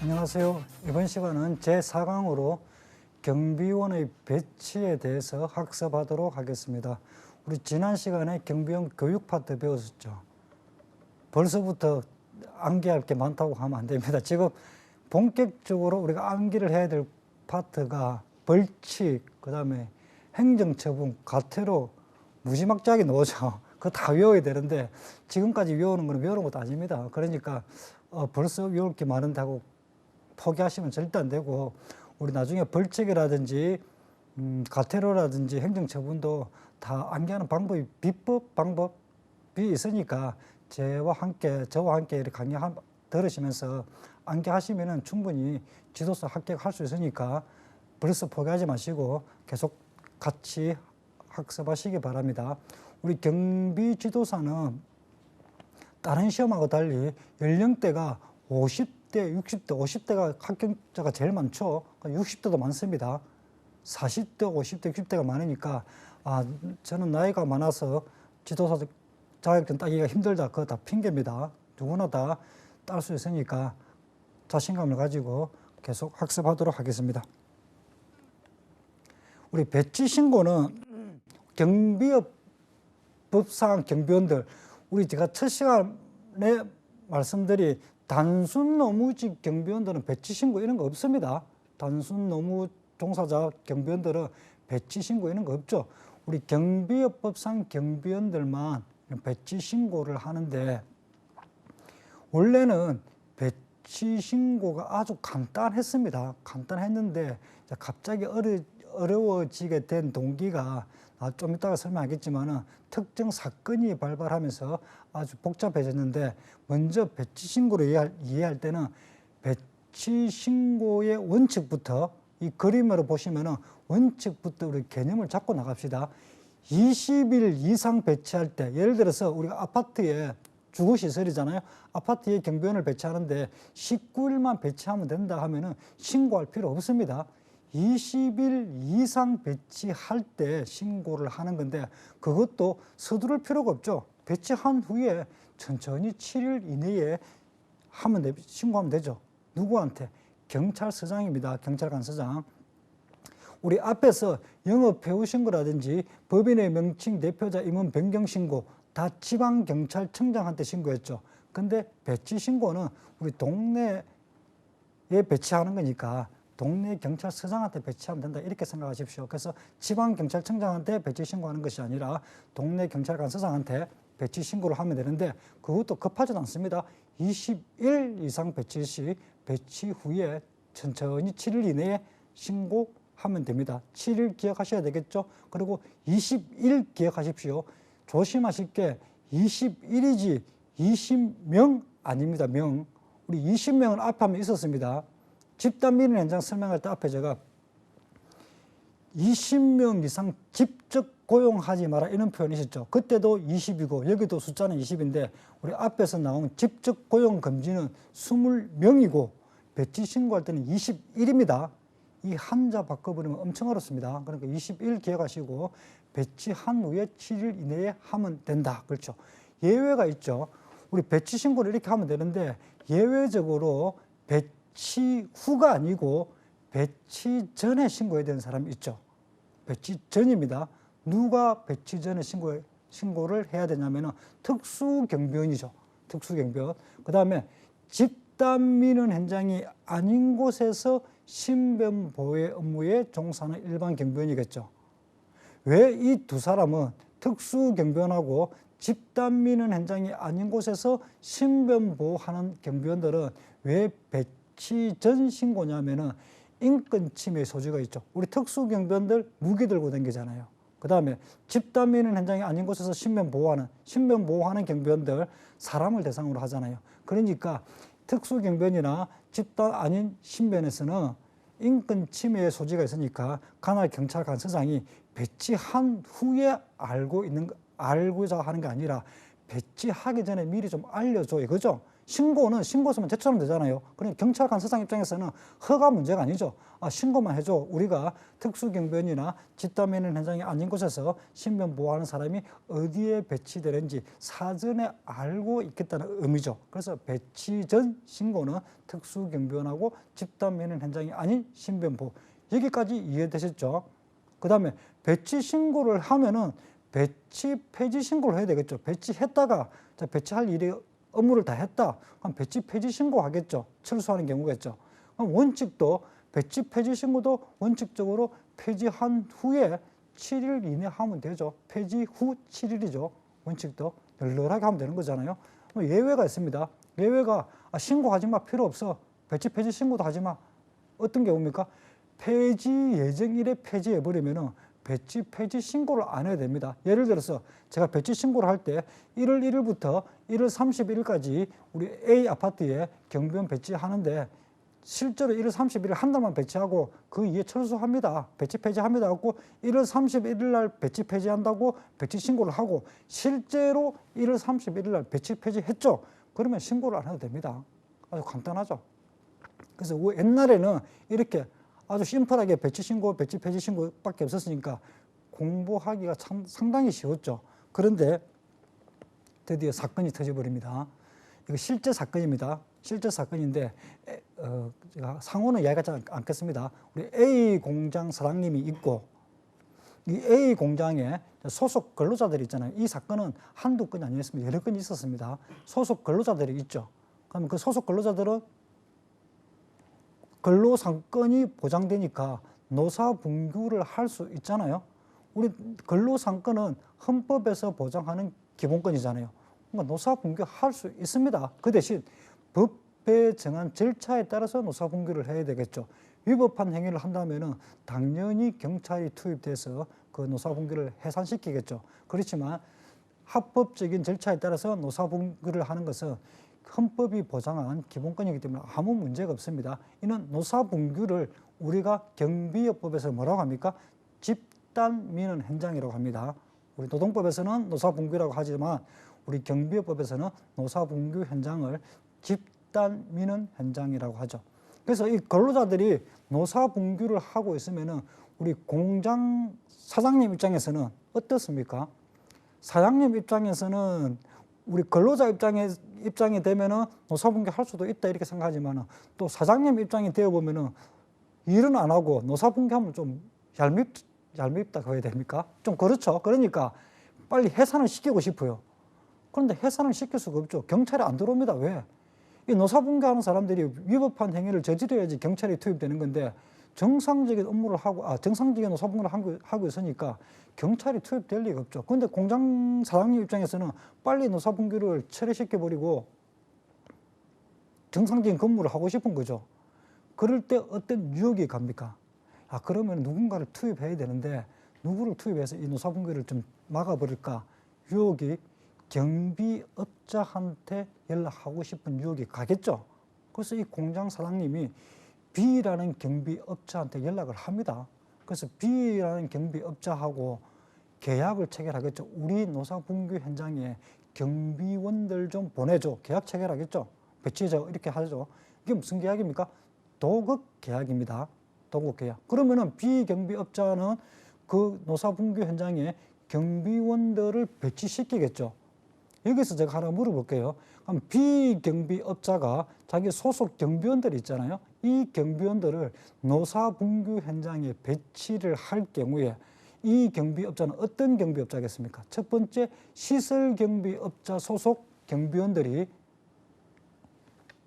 안녕하세요. 이번 시간은 제4강으로 경비원의 배치에 대해서 학습하도록 하겠습니다. 우리 지난 시간에 경비원 교육 파트 배웠었죠. 벌써부터 암기할 게 많다고 하면 안 됩니다. 지금 본격적으로 우리가 암기를 해야 될 파트가 벌칙, 그 다음에 행정처분, 과태료 무지막지하게 나오죠. 그거 다 외워야 되는데 지금까지 외우는 건 외우는 것도 아닙니다. 그러니까 벌써 외울 게 많은다고 포기하시면 절대 안 되고, 우리 나중에 벌칙이라든지 과태료라든지 행정처분도 다 암기하는 방법이 비법 방법이 있으니까 저와 함께 이렇게 강의 들으시면서 암기하시면은 충분히 지도서 합격할 수 있으니까 벌써 포기하지 마시고 계속 같이 학습하시기 바랍니다. 우리 경비지도사는 다른 시험하고 달리 연령대가 50대, 60대, 50대가 합격자가 제일 많죠. 60대도 많습니다. 40대, 50대, 60대가 많으니까 저는 나이가 많아서 지도사 자격증 따기가 힘들다. 그거 다 핑계입니다. 누구나 다 딸 수 있으니까 자신감을 가지고 계속 학습하도록 하겠습니다. 우리 배치 신고는 경비업 법상 경비원들, 우리 제가 첫 시간에 말씀드린 단순 노무직 경비원들은 배치 신고 이런 거 없습니다. 단순 노무 종사자 경비원들은 배치 신고 이런 거 없죠. 우리 경비업 법상 경비원들만 배치 신고를 하는데, 원래는 배치 신고가 아주 간단했습니다. 간단했는데 갑자기 어려워지게 된 동기가 좀 이따가 설명하겠지만 특정 사건이 발발하면서 아주 복잡해졌는데, 먼저 배치 신고를 이해할 때는 배치 신고의 원칙부터, 이 그림으로 보시면 원칙부터 우리 개념을 잡고 나갑시다. 20일 이상 배치할 때, 예를 들어서 우리가 아파트에 주거시설이잖아요. 아파트에 경비원을 배치하는데 19일만 배치하면 된다 하면은 신고할 필요 없습니다. 20일 이상 배치할 때 신고를 하는 건데, 그것도 서두를 필요가 없죠. 배치한 후에 천천히 7일 이내에 신고하면 되죠. 누구한테? 경찰서장입니다. 경찰관서장. 우리 앞에서 영업 배우 신고라든지 법인의 명칭 대표자 임원 변경 신고 다 지방경찰청장한테 신고했죠. 근데 배치 신고는 우리 동네에 배치하는 거니까 동네 경찰서장한테 배치하면 된다, 이렇게 생각하십시오. 그래서 지방경찰청장한테 배치 신고하는 것이 아니라 동네 경찰관서장한테 배치 신고를 하면 되는데, 그것도 급하지도 않습니다. 20일 이상 배치 시 배치 후에 천천히 7일 이내에 신고하면 됩니다. 7일 기억하셔야 되겠죠. 그리고 20일 기억하십시오. 조심하실 게 21이지 20명 아닙니다. 명. 우리 20명은 앞에 한번 있었습니다. 집단 민원 현장 설명할 때 앞에 제가 20명 이상 직접 고용하지 마라 이런 표현이 있었죠. 그때도 20이고 여기도 숫자는 20인데 우리 앞에서 나온 직접 고용 금지는 20명이고 배치 신고할 때는 21입니다. 이 한자 바꿔버리면 엄청 어렵습니다. 그러니까 21 기억하시고 배치한 후에 7일 이내에 하면 된다. 그렇죠. 예외가 있죠. 우리 배치 신고를 이렇게 하면 되는데, 예외적으로 배치 후가 아니고 배치 전에 신고해야 되는 사람이 있죠. 배치 전입니다. 누가 배치 전에 신고를 해야 되냐면 특수경비원이죠. 특수경비원. 그 다음에 집단 민원 현장이 아닌 곳에서 신변 보호 업무에 종사하는 일반 경비원이겠죠. 왜 이 두 사람은, 특수경비원하고 집단 민원 현장이 아닌 곳에서 신변 보호하는 경비원들은 왜 배치 전 신고냐면은 인권 침해 소지가 있죠. 우리 특수경비원들 무기 들고 다니잖아요. 그 다음에 집단 민원 현장이 아닌 곳에서 신변 보호하는 경비원들 사람을 대상으로 하잖아요. 그러니까 특수경비원이나 집단 아닌 신변에서는 인권 침해의 소지가 있으니까 관할 경찰관서장이 배치한 후에 알고자 하는 게 아니라 배치하기 전에 미리 좀 알려줘요. 그죠? 신고는 신고서만 제출하면 되잖아요. 그러니까 경찰 간사장 입장에서는 허가 문제가 아니죠. 신고만 해줘. 우리가 특수경비원이나 집단면허 현장이 아닌 곳에서 신변 보호하는 사람이 어디에 배치되는지 사전에 알고 있겠다는 의미죠. 그래서 배치 전 신고는 특수경비원하고 집단면허 현장이 아닌 신변보호. 여기까지 이해되셨죠? 그 다음에 배치 신고를 하면은 배치 폐지 신고를 해야 되겠죠. 배치했다가 배치할 일이 업무를 다 했다. 그럼 배치 폐지 신고하겠죠. 철수하는 경우겠죠. 그럼 원칙도 배치 폐지 신고도 원칙적으로 폐지한 후에 7일 이내 하면 되죠. 폐지 후 7일이죠. 원칙도 널널하게 하면 되는 거잖아요. 예외가 있습니다. 예외가 신고하지 마, 필요 없어. 배치 폐지 신고도 하지 마. 어떤 경우입니까? 폐지 예정일에 폐지해버리면은 배치 폐지 신고를 안 해야 됩니다. 예를 들어서 제가 배치 신고를 할 때 1월 1일부터 1월 31일까지 우리 A 아파트에 경비원 배치하는데 실제로 1월 31일 한 달만 배치하고 그 이후에 철수합니다. 배치 폐지합니다. 하고 1월 31일 날 배치 폐지한다고 배치 신고를 하고 실제로 1월 31일 날 배치 폐지했죠. 그러면 신고를 안 해도 됩니다. 아주 간단하죠. 그래서 옛날에는 이렇게 아주 심플하게 배치 신고, 배치 폐지 신고밖에 없었으니까 공부하기가 참 상당히 쉬웠죠. 그런데 드디어 사건이 터져버립니다. 이거 실제 사건입니다. 실제 사건인데 제가 상호는 이야기하지 않겠습니다. 우리 A 공장 사장님이 있고 이 A 공장에 소속 근로자들이 있잖아요. 이 사건은 한두 건이 아니었습니다. 여러 건이 있었습니다. 소속 근로자들이 있죠. 그러면 그 소속 근로자들은 근로상권이 보장되니까 노사분규를 할 수 있잖아요. 우리 근로상권은 헌법에서 보장하는 기본권이잖아요. 그러니까 노사분규 할 수 있습니다. 그 대신 법에 정한 절차에 따라서 노사분규를 해야 되겠죠. 위법한 행위를 한다면은 당연히 경찰이 투입돼서 그 노사분규를 해산시키겠죠. 그렇지만 합법적인 절차에 따라서 노사분규를 하는 것은 헌법이 보장한 기본권이기 때문에 아무 문제가 없습니다. 이는 노사분규를 우리가 경비업법에서 뭐라고 합니까? 집단민원 현장이라고 합니다. 우리 노동법에서는 노사분규라고 하지만 우리 경비업법에서는 노사분규 현장을 집단민원 현장이라고 하죠. 그래서 이 근로자들이 노사분규를 하고 있으면은 우리 공장 사장님 입장에서는 어떻습니까? 사장님 입장에서는 우리 근로자 입장이 되면은 노사분규 할 수도 있다 이렇게 생각하지만은 또 사장님 입장이 되어 보면은 일은 안 하고 노사분규 하면 좀 얄밉다고 해야 됩니까? 좀 그렇죠. 그러니까 빨리 해산을 시키고 싶어요. 그런데 해산을 시킬 수가 없죠. 경찰이 안 들어옵니다. 왜? 이 노사분규 하는 사람들이 위법한 행위를 저지러야지 경찰이 투입되는 건데 정상적인 업무를 하고, 정상적인 노사분규를 하고 있으니까 경찰이 투입될 리가 없죠. 그런데 공장 사장님 입장에서는 빨리 노사분규를 처리시켜버리고 정상적인 근무를 하고 싶은 거죠. 그럴 때 어떤 유혹이 갑니까? 그러면 누군가를 투입해야 되는데 누구를 투입해서 이 노사분규를 좀 막아버릴까? 유혹이 경비업자한테 연락하고 싶은 유혹이 가겠죠. 그래서 이 공장 사장님이 B라는 경비업자한테 연락을 합니다. 그래서 B라는 경비업자하고 계약을 체결하겠죠. 우리 노사분규 현장에 경비원들 좀 보내줘. 계약 체결하겠죠. 배치해줘. 이렇게 하죠. 이게 무슨 계약입니까? 도급 계약입니다. 도급 계약. 그러면은 비경비업자는 그 노사분규 현장에 경비원들을 배치시키겠죠. 여기서 제가 하나 물어볼게요. 그럼 비경비업자가 자기 소속 경비원들이 있잖아요. 이 경비원들을 노사분규 현장에 배치를 할 경우에 이 경비업자는 어떤 경비업자겠습니까? 첫 번째, 시설경비업자 소속 경비원들이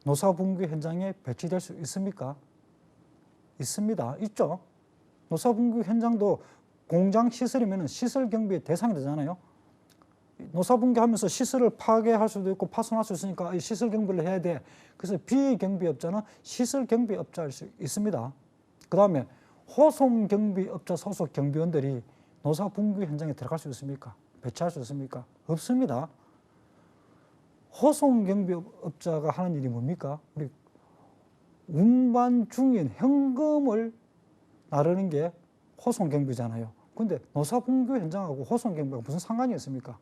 노사분규 현장에 배치될 수 있습니까? 있습니다. 있죠. 노사분규 현장도 공장 시설이면 시설 경비의 대상이 되잖아요. 노사분규 하면서 시설을 파괴할 수도 있고 파손할 수 있으니까 시설 경비를 해야 돼. 그래서 비경비업자는 시설 경비업자일 수 있습니다. 그 다음에 호송 경비업자 소속 경비원들이 노사분규 현장에 들어갈 수 있습니까? 배치할 수 있습니까? 없습니다. 호송 경비업자가 하는 일이 뭡니까? 우리 운반 중인 현금을 나르는 게 호송 경비잖아요. 근데 노사분규 현장하고 호송 경비가 무슨 상관이 있습니까?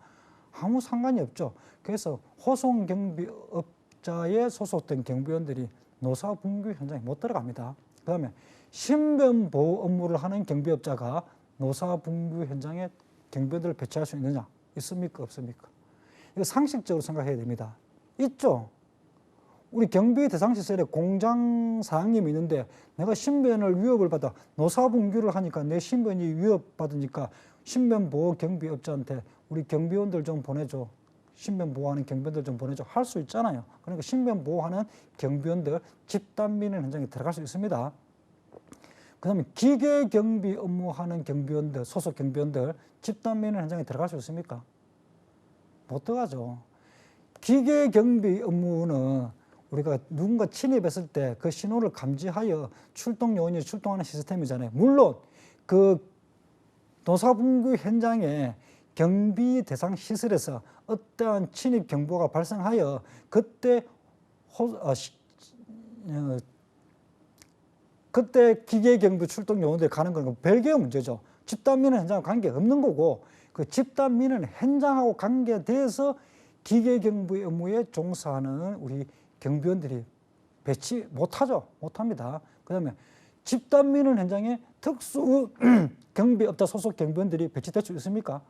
아무 상관이 없죠. 그래서 호송경비업자에 소속된 경비원들이 노사분규 현장에 못 들어갑니다. 그 다음에 신변보호 업무를 하는 경비업자가 노사분규 현장에 경비원들을 배치할 수 있느냐? 있습니까? 없습니까? 이거 상식적으로 생각해야 됩니다. 있죠. 우리 경비 대상 시설에 공장 사장님이 있는데 내가 신변을 위협을 받아 노사분규를 하니까 내 신변이 위협받으니까 신변보호 경비업자한테 우리 경비원들 좀 보내줘. 신변보호하는 경비원들 좀 보내줘. 할 수 있잖아요. 그러니까 신변보호하는 경비원들 집단민원 현장에 들어갈 수 있습니다. 그 다음에 기계경비 업무하는 경비원들, 소속 경비원들 집단민원 현장에 들어갈 수 있습니까? 못 들어가죠. 기계경비 업무는 우리가 누군가 침입했을 때 그 신호를 감지하여 출동 요원이 출동하는 시스템이잖아요. 물론 그 노사분규 현장에 경비 대상 시설에서 어떠한 침입 경보가 발생하여 그때 그때 기계경비 출동 요원들이 가는 건 별개의 문제죠. 집단민원 현장과 관계 없는 거고 그 집단민원 현장하고 관계돼서 기계경비 업무에 종사하는 우리 경비원들이 배치 못하죠. 못합니다. 그 다음에 집단민원 현장에 특수 경비업자 소속 경비원들이 배치될 수 있습니까?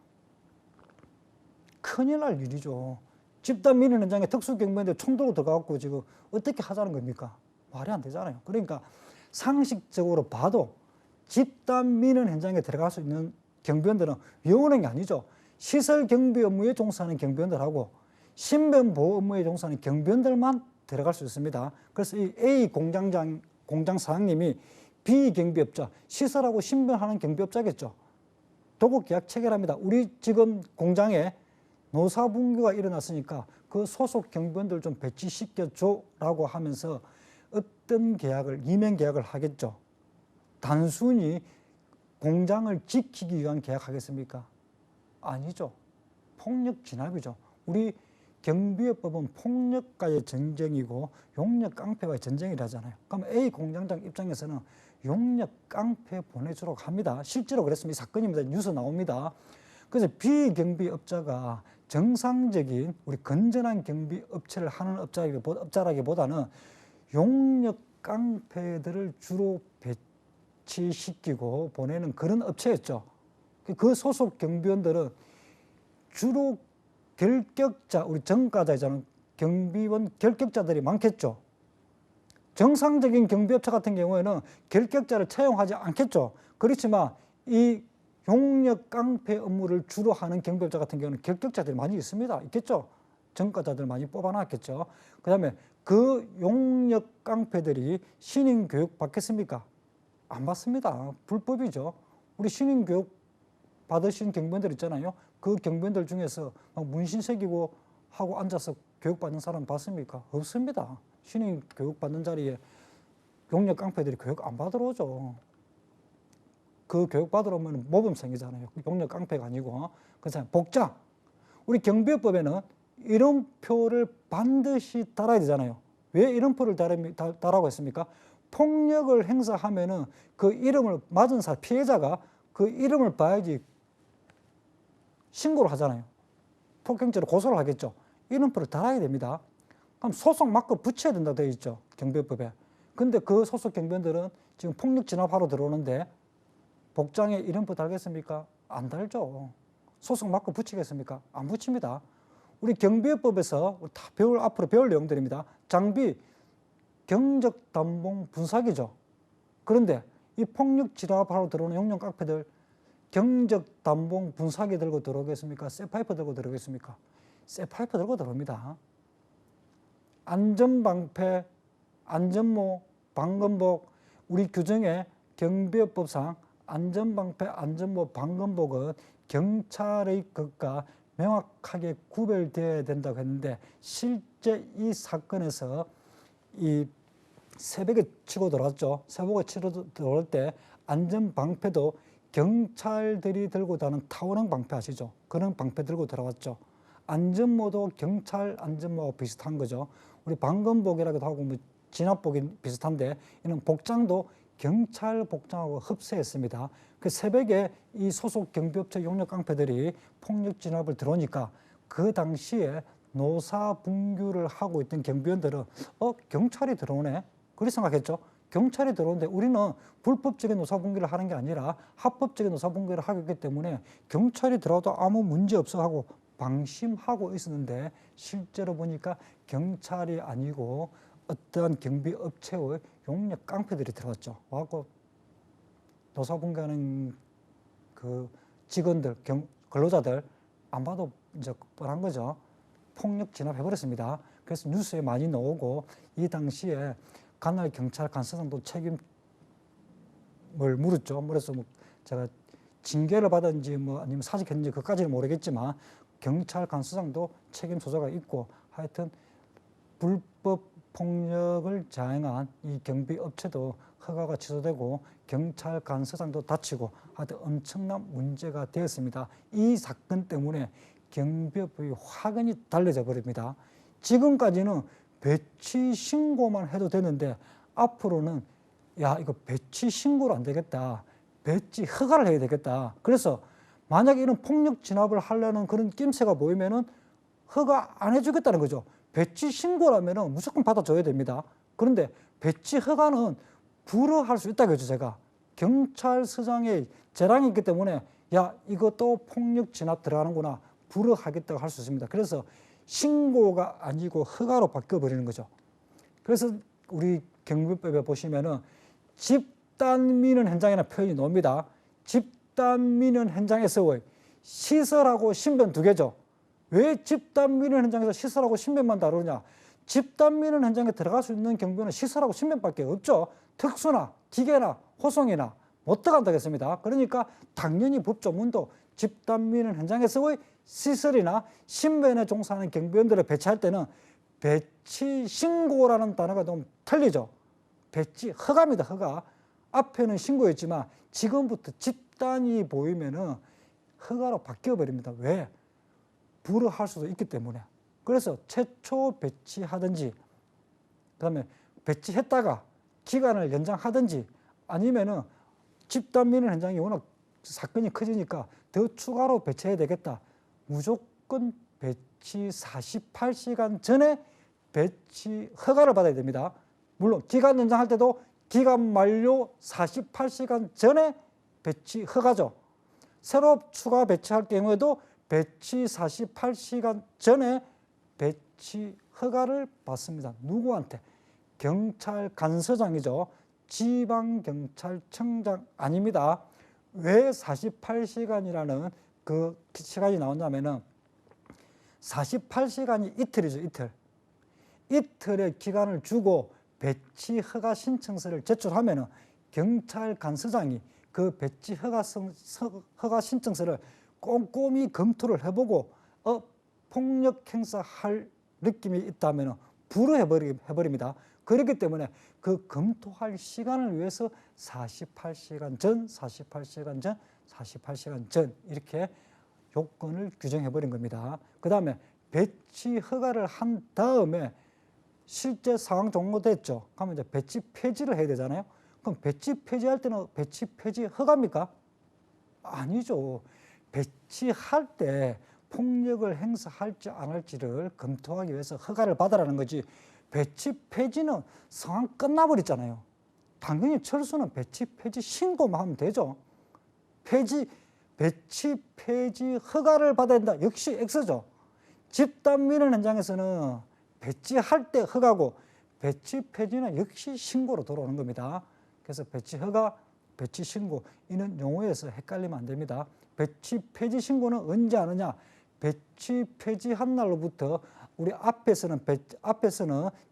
큰일 날 일이죠. 집단민원 현장에 특수 경비원들이 총 들고 들어가고 지금 어떻게 하자는 겁니까? 말이 안 되잖아요. 그러니까 상식적으로 봐도 집단민원 현장에 들어갈 수 있는 경비원들은 위험한 게 아니죠. 시설 경비 업무에 종사하는 경비원들하고 신변보호 업무에 종사하는 경비원들만 들어갈 수 있습니다. 그래서 이 A 공장 사장님이 B 경비업자, 시설하고 신변하는 경비업자겠죠. 도급 계약 체결합니다. 우리 지금 공장에 노사분규가 일어났으니까 그 소속 경비원들 좀 배치시켜줘라고 하면서 어떤 계약을, 이면 계약을 하겠죠. 단순히 공장을 지키기 위한 계약하겠습니까? 아니죠. 폭력 진압이죠. 우리 경비업법은 폭력과의 전쟁이고 용역 깡패와의 전쟁이라잖아요. 그럼 A 공장장 입장에서는 용역 깡패 보내주라고 합니다. 실제로 그랬습니다. 이 사건입니다. 뉴스 나옵니다. 그래서 B 경비업자가 정상적인 우리 건전한 경비업체를 하는 업자라기보다는 용역 깡패들을 주로 배치시키고 보내는 그런 업체였죠. 그 소속 경비원들은 주로 결격자, 우리 전과자잖아요. 경비원 결격자들이 많겠죠. 정상적인 경비업체 같은 경우에는 결격자를 채용하지 않겠죠. 그렇지만 이 용역 깡패 업무를 주로 하는 경비업자 같은 경우는 결격자들이 많이 있습니다. 있겠죠. 전과자들 많이 뽑아놨겠죠. 그 다음에 그 용역 깡패들이 신인 교육 받겠습니까? 안 받습니다. 불법이죠. 우리 신인 교육 받으신 경비원들 있잖아요. 그 경비원들 중에서 막 문신 새기고 하고 앉아서 교육받는 사람 봤습니까? 없습니다. 신인 교육받는 자리에 용역 깡패들이 교육 안 받으러 오죠. 그 교육 받으러 오면 모범생이잖아요. 용역 깡패가 아니고. 그래서 복장. 우리 경비업법에는 이름표를 반드시 달아야 되잖아요. 왜 이름표를 달라고 했습니까? 폭력을 행사하면은 그 이름을 맞은 사람, 피해자가 그 이름을 봐야지 신고를 하잖아요. 폭행죄로 고소를 하겠죠. 이름표를 달아야 됩니다. 그럼 소속 마크 붙여야 된다고 되어 있죠. 경비업법에. 근데 그 소속 경비원들은 지금 폭력 진압하러 들어오는데 복장에 이름표 달겠습니까? 안 달죠. 소속 마크 붙이겠습니까? 안 붙입니다. 우리 경비업법에서 앞으로 배울 내용들입니다. 장비, 경적 담봉 분사기죠. 그런데 이 폭력 진압하러 들어오는 용역 깡패들 경적 담봉 분사기 들고 들어오겠습니까? 쇠파이프 들고 들어오겠습니까? 쇠파이프 들고 들어옵니다. 안전방패, 안전모, 방검복, 우리 규정에 경비업법상 안전방패, 안전모, 방검복은 경찰의 것과 명확하게 구별되어야 된다고 했는데 실제 이 사건에서 이 새벽에 치고 들어왔죠. 새벽에 치고 들어올 때 안전방패도 경찰들이 들고 다니는 타원형 방패 아시죠? 그런 방패 들고 들어왔죠. 안전모도 경찰 안전모와 비슷한 거죠. 우리 방검복이라고도 하고 뭐 진압복이 비슷한데 이는 복장도 경찰 복장하고 흡사했습니다. 그 새벽에 이 소속 경비업체 용역 깡패들이 폭력 진압을 들어오니까 그 당시에 노사 분규를 하고 있던 경비원들은 경찰이 들어오네. 그렇게 생각했죠. 경찰이 들어오는데 우리는 불법적인 노사 분규를 하는 게 아니라 합법적인 노사 분규를 하고 있기 때문에 경찰이 들어와도 아무 문제 없어 하고 방심하고 있었는데 실제로 보니까 경찰이 아니고 어떠한 경비업체의 용역 깡패들이 들어왔죠. 와서 노사 분규하는 그 직원들, 근로자들 안 봐도 이제 뻔한 거죠. 폭력 진압해버렸습니다. 그래서 뉴스에 많이 나오고 이 당시에 관할 경찰 간수장도 책임을 물었죠. 그래서 뭐 제가 징계를 받았는지 뭐 아니면 사직했는지 그까지는 모르겠지만 경찰 간수장도 책임 소재가 있고 하여튼 불법 폭력을 자행한 이 경비업체도 허가가 취소되고 경찰 간수장도 다치고 하여튼 엄청난 문제가 되었습니다. 이 사건 때문에 경비업이 확연히 달라져 버립니다. 지금까지는 배치 신고만 해도 되는데 앞으로는 야 이거 배치 신고로 안 되겠다. 배치 허가를 해야 되겠다. 그래서 만약에 이런 폭력 진압을 하려는 그런 낌새가 보이면은 허가 안 해주겠다는 거죠. 배치 신고라면은 무조건 받아줘야 됩니다. 그런데 배치 허가는 불허할 수 있다고 했죠. 제가 경찰서장의 재량이 있기 때문에 야 이것도 폭력 진압 들어가는구나 불허하겠다고 할 수 있습니다. 그래서 신고가 아니고 허가로 바뀌어버리는 거죠. 그래서 우리 경비법에 보시면은 집단 민원 현장이라는 표현이 나옵니다. 집단 민원 현장에서의 시설하고 신변 두 개죠. 왜 집단 민원 현장에서 시설하고 신변만 다루냐? 집단 민원 현장에 들어갈 수 있는 경비는 시설하고 신변밖에 없죠. 특수나 기계나 호송이나 못 들어간다겠습니다. 그러니까 당연히 법조문도 집단 민원 현장에서의 시설이나 신변에 종사하는 경비원들을 배치할 때는 배치 신고라는 단어가 좀 틀리죠. 배치 허가입니다. 허가. 앞에는 신고였지만 지금부터 집단이 보이면은 허가로 바뀌어 버립니다. 왜? 불허할 수도 있기 때문에. 그래서 최초 배치하든지 그다음에 배치했다가 기간을 연장하든지 아니면은 집단 민원 현장이 워낙 사건이 커지니까 더 추가로 배치해야 되겠다. 무조건 배치 48시간 전에 배치 허가를 받아야 됩니다. 물론 기간 연장할 때도 기간 만료 48시간 전에 배치 허가죠. 새로 추가 배치할 경우에도 배치 48시간 전에 배치 허가를 받습니다. 누구한테? 경찰 간서장이죠. 지방경찰청장 아닙니다. 왜 48시간이라는 그 시간이 나오냐면은 48시간이 이틀이죠. 이틀. 이틀의 기간을 주고 배치 허가 신청서를 제출하면은 경찰 간서장이 그 배치 허가 신청서를 꼼꼼히 검토를 해보고 폭력 행사할 느낌이 있다면 불허해버립니다. 그렇기 때문에 그 검토할 시간을 위해서 48시간 전, 48시간 전, 48시간 전 이렇게 요건을 규정해버린 겁니다. 그 다음에 배치 허가를 한 다음에 실제 상황 종료됐죠. 그러면 이제 배치 폐지를 해야 되잖아요. 그럼 배치 폐지할 때는 배치 폐지 허가입니까? 아니죠. 배치할 때 폭력을 행사할지 안 할지를 검토하기 위해서 허가를 받으라는 거지 배치 폐지는 상황 끝나버렸잖아요. 당연히 철수는 배치 폐지 신고만 하면 되죠. 배치 폐지 허가를 받아야 된다. 역시 X죠. 집단 민원 현장에서는 배치할 때 허가고 배치 폐지는 역시 신고로 돌아오는 겁니다. 그래서 배치 허가, 배치 신고 이는 용어에서 헷갈리면 안 됩니다. 배치 폐지 신고는 언제 하느냐? 배치 폐지한 날로부터 우리 앞에서는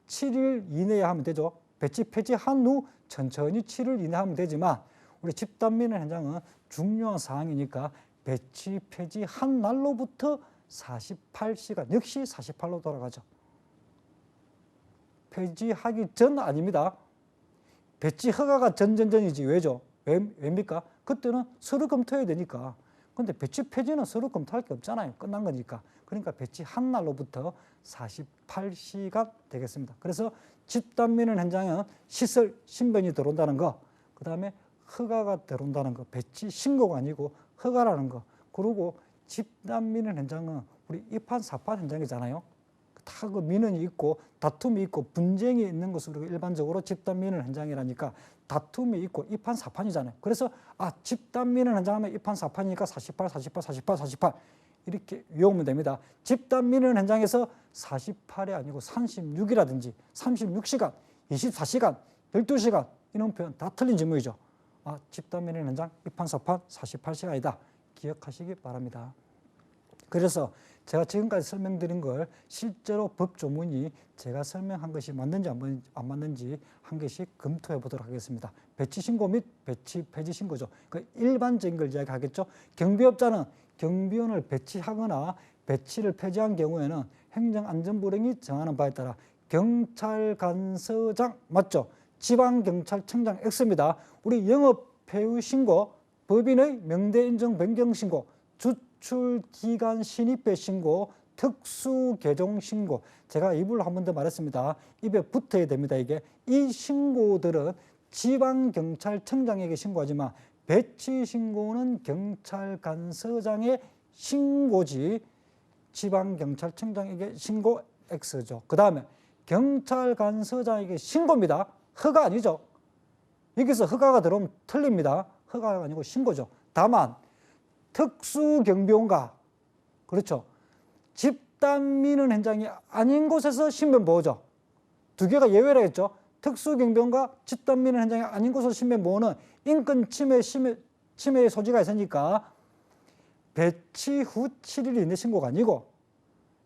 7일 이내에 하면 되죠. 배치 폐지한 후 천천히 7일 이내에 하면 되지만 우리 집단 민원 현장은 중요한 사항이니까 배치 폐지한 날로부터 48시간 역시 48로 돌아가죠. 폐지하기 전 아닙니다. 배치 허가가 전이지 왜죠? 왜입니까? 그때는 서류 검토해야 되니까. 근데 배치 폐지는 서류 검토할 게 없잖아요. 끝난 거니까. 그러니까 배치한 날로부터 48시간 되겠습니다. 그래서 집단 민원 현장은 시설 신변이 들어온다는 거, 그 다음에 허가가 들어온다는 거, 배치 신고가 아니고 허가라는 거. 그리고 집단 민원 현장은 우리 이판사판 현장이잖아요. 다 그 민원이 있고 다툼이 있고 분쟁이 있는 것을 우리가 일반적으로 집단 민원 현장이라니까 다툼이 있고 이판사판이잖아요. 그래서 집단 민원 현장하면 이판사판이니까 48, 48, 48, 48 이렇게 외우면 됩니다. 집단 민원 현장에서 48이 아니고 36이라든지 36시간, 24시간, 12시간 이런 표현 다 틀린 지문이죠. 집단 민원 현장 이판사판 48시간이다. 기억하시기 바랍니다. 그래서 제가 지금까지 설명드린 걸 실제로 법조문이 제가 설명한 것이 맞는지 안 맞는지 한 개씩 검토해 보도록 하겠습니다. 배치 신고 및 배치 폐지 신고죠. 그 일반적인 걸 이야기하겠죠. 경비업자는 경비원을 배치하거나 배치를 폐지한 경우에는 행정안전부령이 정하는 바에 따라 경찰관서장 맞죠? 지방경찰청장 X입니다. 우리 영업폐유 신고, 법인의 명대 인정 변경 신고, 주출기간 신입배 신고, 특수개종 신고. 제가 입으로 한 번 더 말했습니다. 입에 붙어야 됩니다. 이게 이 신고들은 지방경찰청장에게 신고하지만 배치 신고는 경찰관서장의 신고지 지방경찰청장에게 신고 X죠. 그 다음에 경찰관서장에게 신고입니다. 허가 아니죠. 여기서 허가가 들어오면 틀립니다. 허가가 아니고 신고죠. 다만 특수경비원과 그렇죠. 집단민원 현장이 아닌 곳에서 신변보호죠. 두 개가 예외라 했죠. 특수경비원과 집단민원 현장이 아닌 곳에서 신변보호는 인권 침해의 소지가 있으니까 배치 후 7일 이내 신고가 아니고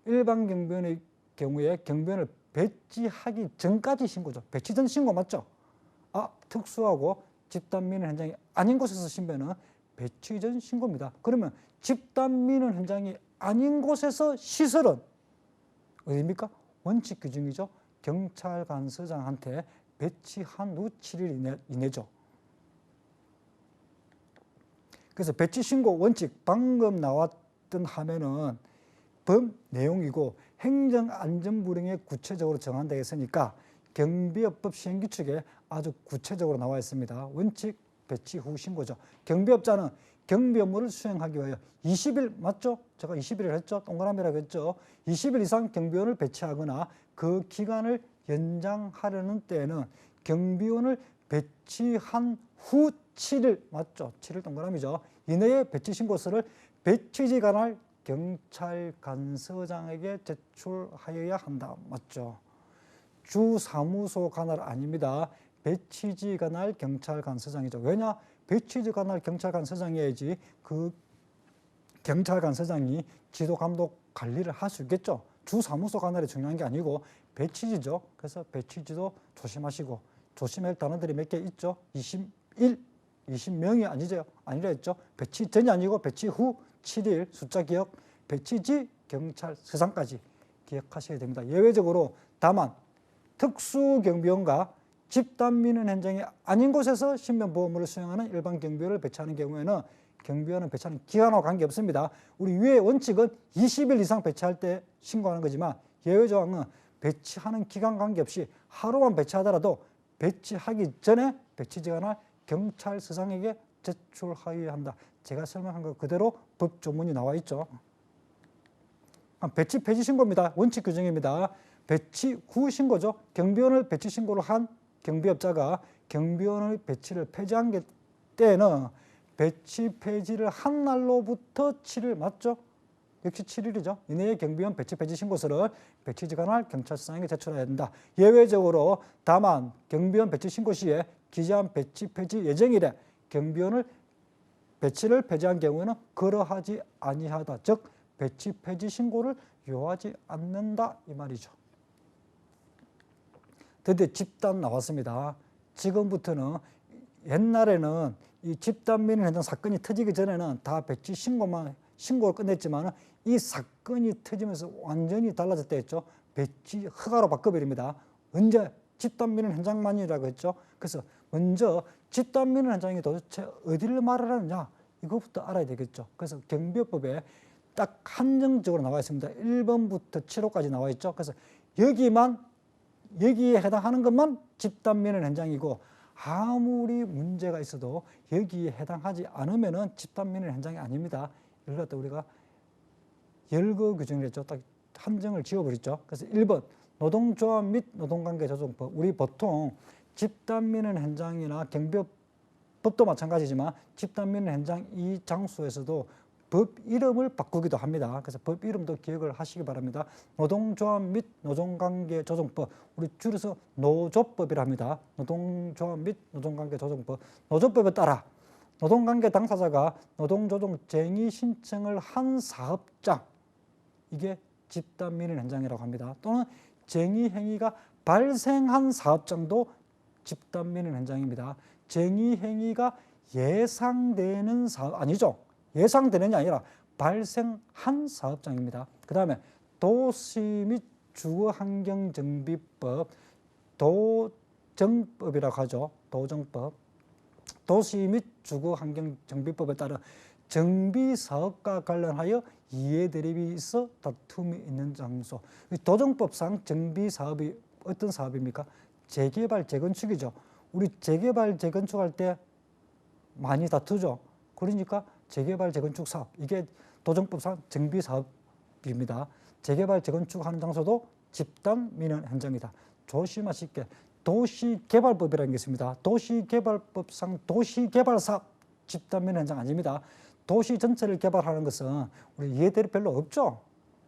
일반 경비원의 경우에 경비원을 배치하기 전까지 신고죠. 배치 전 신고 맞죠? 특수하고 집단민원 현장이 아닌 곳에서 신변은 배치 전 신고입니다. 그러면 집단민원 현장이 아닌 곳에서 시설은 어디입니까? 원칙 규정이죠. 경찰관서장한테 배치한 후 7일 이내죠. 그래서 배치 신고 원칙 방금 나왔던 하면은 법 내용이고 행정안전부령에 구체적으로 정한다 했으니까 경비업법 시행규칙에 아주 구체적으로 나와 있습니다. 원칙 배치 후 신고죠. 경비업자는 경비 업무를 수행하기 위하여 20일 맞죠? 제가 20일을 했죠. 동그라미라고 했죠. 20일 이상 경비원을 배치하거나 그 기간을 연장하려는 때에는 경비원을 배치한 후 7일 맞죠? 7일 동그라미죠. 이내에 배치 신고서를 배치지 관할 경찰관서장에게 제출하여야 한다. 맞죠? 주사무소 관할 아닙니다. 배치지 관할 경찰관서장이죠. 왜냐? 배치지 관할 경찰관서장이어야지 그 경찰관서장이 지도 감독 관리를 할 수 있겠죠. 주사무소 관할이 중요한 게 아니고 배치지죠. 그래서 배치지도 조심하시고 조심할 단어들이 몇 개 있죠. 21, 20명이 아니죠. 아니라 했죠. 배치 전이 아니고 배치 후 7일 숫자 기억, 배치지 경찰서장까지 기억하셔야 됩니다. 예외적으로 다만 특수경비원과 집단민원 현장이 아닌 곳에서 신변보호무를 수행하는 일반 경비원을 배치하는 경우에는 경비원은 배치하는 기간과 관계없습니다. 우리 위의 원칙은 20일 이상 배치할 때 신고하는 거지만 예외조항은 배치하는 기간 관계없이 하루만 배치하더라도 배치하기 전에 배치지 관할 경찰서장에게 제출하여야 한다. 제가 설명한 것 그대로 법조문이 나와 있죠. 배치 폐지 신고입니다. 원칙 규정입니다. 배치 후 신고죠. 경비원을 배치 신고를 한 경비업자가 경비원의 배치를 폐지한 때에는 배치 폐지를 한 날로부터 7일 맞죠? 역시 7일이죠. 이내에 경비원 배치 폐지 신고서를 배치지 관할 경찰서장에게 제출해야 된다. 예외적으로 다만 경비원 배치 신고 시에 기재한 배치 폐지 예정일에 경비원을 배치를 폐지한 경우에는 그러하지 아니하다. 즉 배치 폐지 신고를 요하지 않는다 이 말이죠. 드디어 집단 나왔습니다. 지금부터는 옛날에는 이 집단민원 현장 사건이 터지기 전에는 다 배치 신고를 끝냈지만 이 사건이 터지면서 완전히 달라졌다 했죠. 배치 허가로 바꿔버립니다. 언제? 집단민원 현장만이라고 했죠. 그래서 먼저 집단민원 현장이 도대체 어디를 말하느냐 이것부터 알아야 되겠죠. 그래서 경비업법에 딱 한정적으로 나와 있습니다. 1번부터 7호까지 나와 있죠. 그래서 여기에 해당하는 것만 집단민원 현장이고 아무리 문제가 있어도 여기에 해당하지 않으면은 집단민원 현장이 아닙니다. 이걸 갖다 우리가 열거 규정을 했죠. 딱 한정을 지어버렸죠. 그래서 1번 노동조합 및 노동관계조정법. 우리 보통 집단민원 현장이나 경비법도 마찬가지지만 집단민원 현장 이 장소에서도 법 이름을 바꾸기도 합니다. 그래서 법 이름도 기억을 하시기 바랍니다. 노동조합 및 노동관계조정법, 우리 줄여서 노조법이라 합니다. 노동조합 및 노동관계조정법. 노조법에 따라 노동관계 당사자가 노동조정 쟁의 신청을 한 사업장, 이게 집단민원 현장이라고 합니다. 또는 쟁의 행위가 발생한 사업장도 집단민원 현장입니다. 쟁의 행위가 예상되는 사업 아니죠. 예상되는게 아니라 발생한 사업장입니다. 그 다음에 도시 및 주거환경정비법, 도정법이라고 하죠. 도정법. 도시 및 주거환경정비법에 따라 정비사업과 관련하여 이해대립이 있어 다툼이 있는 장소. 도정법상 정비사업이 어떤 사업입니까? 재개발, 재건축이죠. 우리 재개발, 재건축할 때 많이 다투죠. 그러니까 재개발, 재건축 사업, 이게 도정법상 정비사업입니다. 재개발, 재건축하는 장소도 집단민원 현장이다. 조심하실 게 도시개발법이라는 게 있습니다. 도시개발법상 도시개발사업 집단민원 현장 아닙니다. 도시 전체를 개발하는 것은 우리 이해대립 별로 없죠.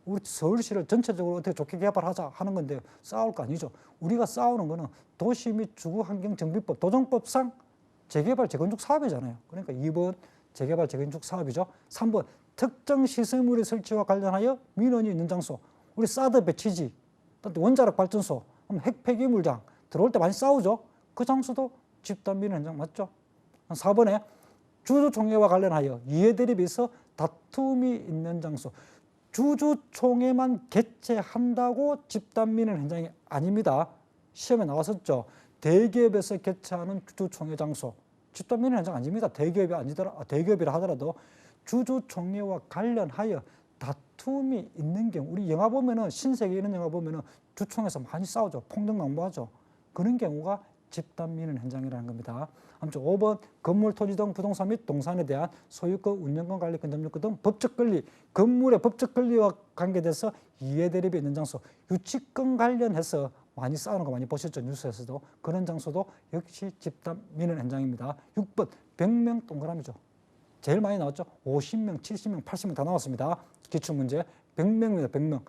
우리 서울시를 전체적으로 어떻게 좋게 개발하자 하는 건데 싸울 거 아니죠. 우리가 싸우는 거는 도시 및 주거환경정비법, 도정법상 재개발, 재건축 사업이잖아요. 그러니까 2번 재개발, 재건축 사업이죠. 3번 특정 시설물의 설치와 관련하여 민원이 있는 장소. 우리 사드 배치지, 또 원자력 발전소, 핵 폐기물장 들어올 때 많이 싸우죠. 그 장소도 집단민원 현장 맞죠? 4번에 주주총회와 관련하여 이해대립이 있어 다툼이 있는 장소. 주주총회만 개최한다고 집단민원 현장이 아닙니다. 시험에 나왔었죠. 대기업에서 개최하는 주주총회 장소. 집단민원 현장 아닙니다. 대기업이라 하더라도 주주총회와 관련하여 다툼이 있는 경우, 우리 영화 보면은 신세계 이런 영화 보면은 주총에서 많이 싸우죠. 폭력난무하죠. 그런 경우가 집단민원 현장이라는 겁니다. 아무튼 5번 건물, 토지 등 부동산 및 동산에 대한 소유권, 운영권, 관리권, 점유권 등 법적 권리, 건물의 법적 권리와 관계돼서 이해대립이 있는 장소, 유치권 관련해서 많이 싸우는 거 많이 보셨죠. 뉴스에서도. 그런 장소도 역시 집단민원 현장입니다. 6번 100명 동그라미죠. 제일 많이 나왔죠. 50명, 70명, 80명 다 나왔습니다. 기출문제 100명입니다. 100명.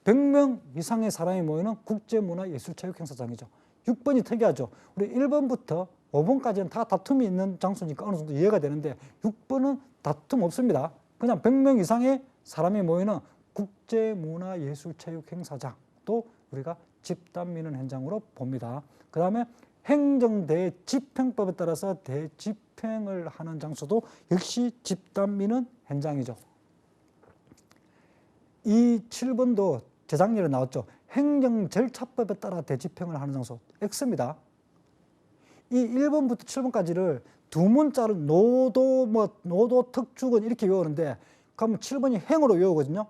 100명 이상의 사람이 모이는 국제문화예술체육행사장이죠. 6번이 특이하죠. 우리 1번부터 5번까지는 다 다툼이 있는 장소니까 어느 정도 이해가 되는데 6번은 다툼 없습니다. 그냥 100명 이상의 사람이 모이는 국제문화예술체육행사장도 우리가 집단민원 현장으로 봅니다. 그 다음에 행정대집행법에 따라서 대집행을 하는 장소도 역시 집단민원 현장이죠. 이 7번도 재작년에 나왔죠. 행정절차법에 따라 대집행을 하는 장소 X입니다. 이 1번부터 7번까지를 두 문자를 노도, 특주건 이렇게 외우는데 그러면 7번이 행으로 외우거든요.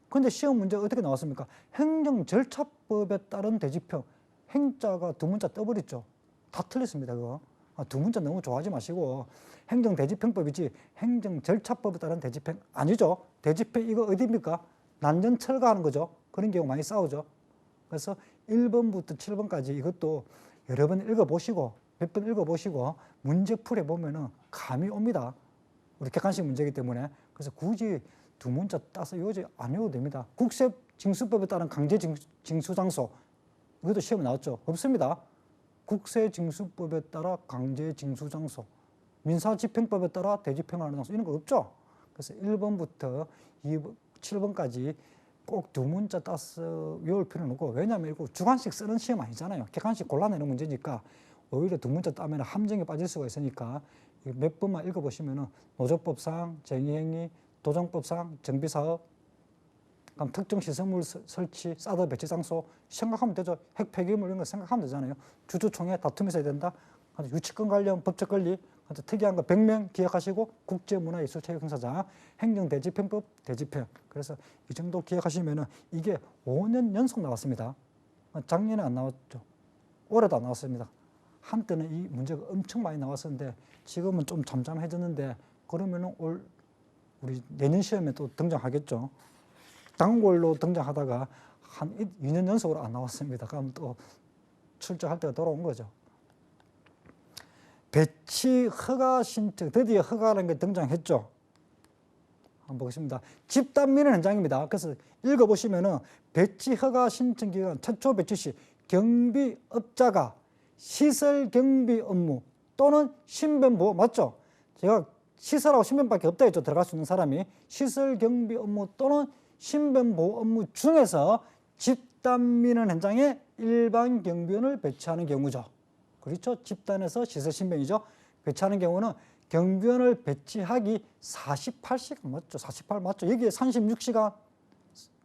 그런데 시험 문제가 어떻게 나왔습니까? 행정절차법에 따른 대집행. 행자가 두 문자 떠버렸죠. 다 틀렸습니다. 그거. 두 문자 너무 좋아하지 마시고 행정대집행법이지 행정절차법에 따른 대집행 아니죠. 대집행 이거 어디입니까? 난전철거하는 거죠. 그런 경우 많이 싸우죠. 그래서 1번부터 7번까지 이것도 여러 번 읽어보시고 몇 번 읽어보시고 문제 풀어보면은 감이 옵니다. 우리 객관식 문제이기 때문에. 그래서 굳이 두 문자 따서 외우지 안 외워도 됩니다. 국세징수법에 따른 강제징수장소 이것도 시험에 나왔죠. 없습니다. 국세징수법에 따라 강제징수장소, 민사집행법에 따라 대집행하는 장소 이런 거 없죠. 그래서 1번부터 7번까지 꼭 두 문자 따서 외울 필요는 없고, 왜냐하면 이거 주관식 쓰는 시험 아니잖아요. 객관식 골라내는 문제니까 오히려 두 문자 따면 함정에 빠질 수가 있으니까 몇 번만 읽어보시면 노조법상 쟁의행위, 도정법상 정비사업, 그럼 특정 시설물 설치, 사드 배치 장소 생각하면 되죠. 핵 폐기물 이런 거 생각하면 되잖아요. 주주총회 다툼이 있어야 된다. 유치권 관련 법적 권리, 특이한 거 100명 기억하시고 국제문화예술체육행사장, 행정대집행법 대집행. 그래서 이 정도 기억하시면 이게 5년 연속 나왔습니다. 작년에 안 나왔죠. 올해도 안 나왔습니다. 한때는 이 문제가 엄청 많이 나왔었는데 지금은 좀 잠잠해졌는데 그러면은 우리 내년 시험에 또 등장하겠죠. 단골로 등장하다가 한 2년 연속으로 안 나왔습니다. 그럼 또 출제할 때가 돌아온 거죠. 배치 허가 신청, 드디어 허가라는 게 등장했죠. 한번 보겠습니다. 집단 민원 현장입니다. 그래서 읽어보시면은 배치 허가 신청 기간 최초 배치 시 경비업자가 시설 경비 업무 또는 신변보호 맞죠? 제가 시설하고 신변밖에 없다 했죠. 들어갈 수 있는 사람이 시설 경비 업무 또는 신변보호 업무 중에서 집단 민원 현장에 일반 경비원을 배치하는 경우죠. 그렇죠? 집단에서 시설 신변이죠. 배치하는 경우는 경비원을 배치하기 48시간 맞죠? 48 맞죠? 여기에 36시간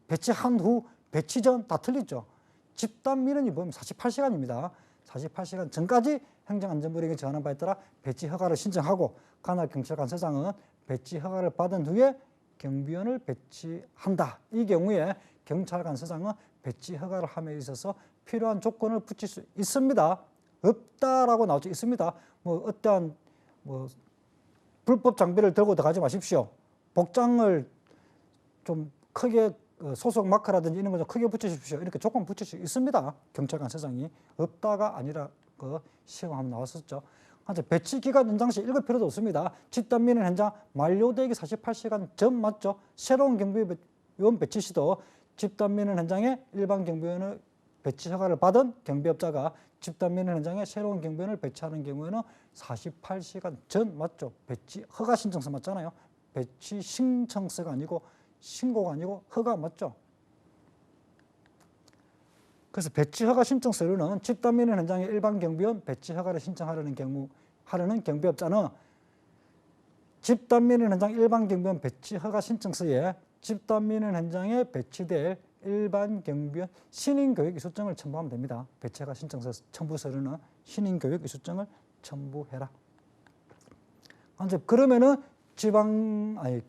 배치한 후, 배치 전 다 틀리죠. 집단 민원이 보면 48시간입니다. 48시간 전까지 행정안전부에게 정하는 바에 따라 배치 허가를 신청하고 관할 경찰관서장은 배치 허가를 받은 후에 경비원을 배치한다. 이 경우에 경찰관서장은 배치 허가를 함에 있어서 필요한 조건을 붙일 수 있습니다. 없다라고 나오죠. 있습니다. 뭐 어떠한 불법 장비를 들고 들어가지 마십시오. 복장을 좀 크게 소속 마크라든지 이런 거 좀 크게 붙이십시오. 이렇게 조건 붙일 수 있습니다. 경찰관서장이 없다가 아니라 시험 한번 나왔었죠. 배치 기간 연장 시 읽을 필요도 없습니다. 집단 민원 현장 만료되기 48시간 전 맞죠? 새로운 경비원 배치 시도 집단 민원 현장에 일반 경비원을 배치 허가를 받은 경비업자가 집단 민원 현장에 새로운 경비원을 배치하는 경우에는 48시간 전 맞죠? 배치 허가 신청서 맞잖아요. 배치 신청서가 아니고 신고가 아니고 허가 맞죠? 그래서 배치 허가 신청 서류는 집단 민원 현장에 일반 경비원 배치 허가를 신청하려는 경비업자는 집단 민원 현장 일반 경비원 배치 허가 신청서에 집단 민원 현장에 배치될 일반 경비원 신인교육 이수증을 첨부하면 됩니다. 배치 허가 신청서 첨부 서류는 신인교육 이수증을 첨부해라. 그러면은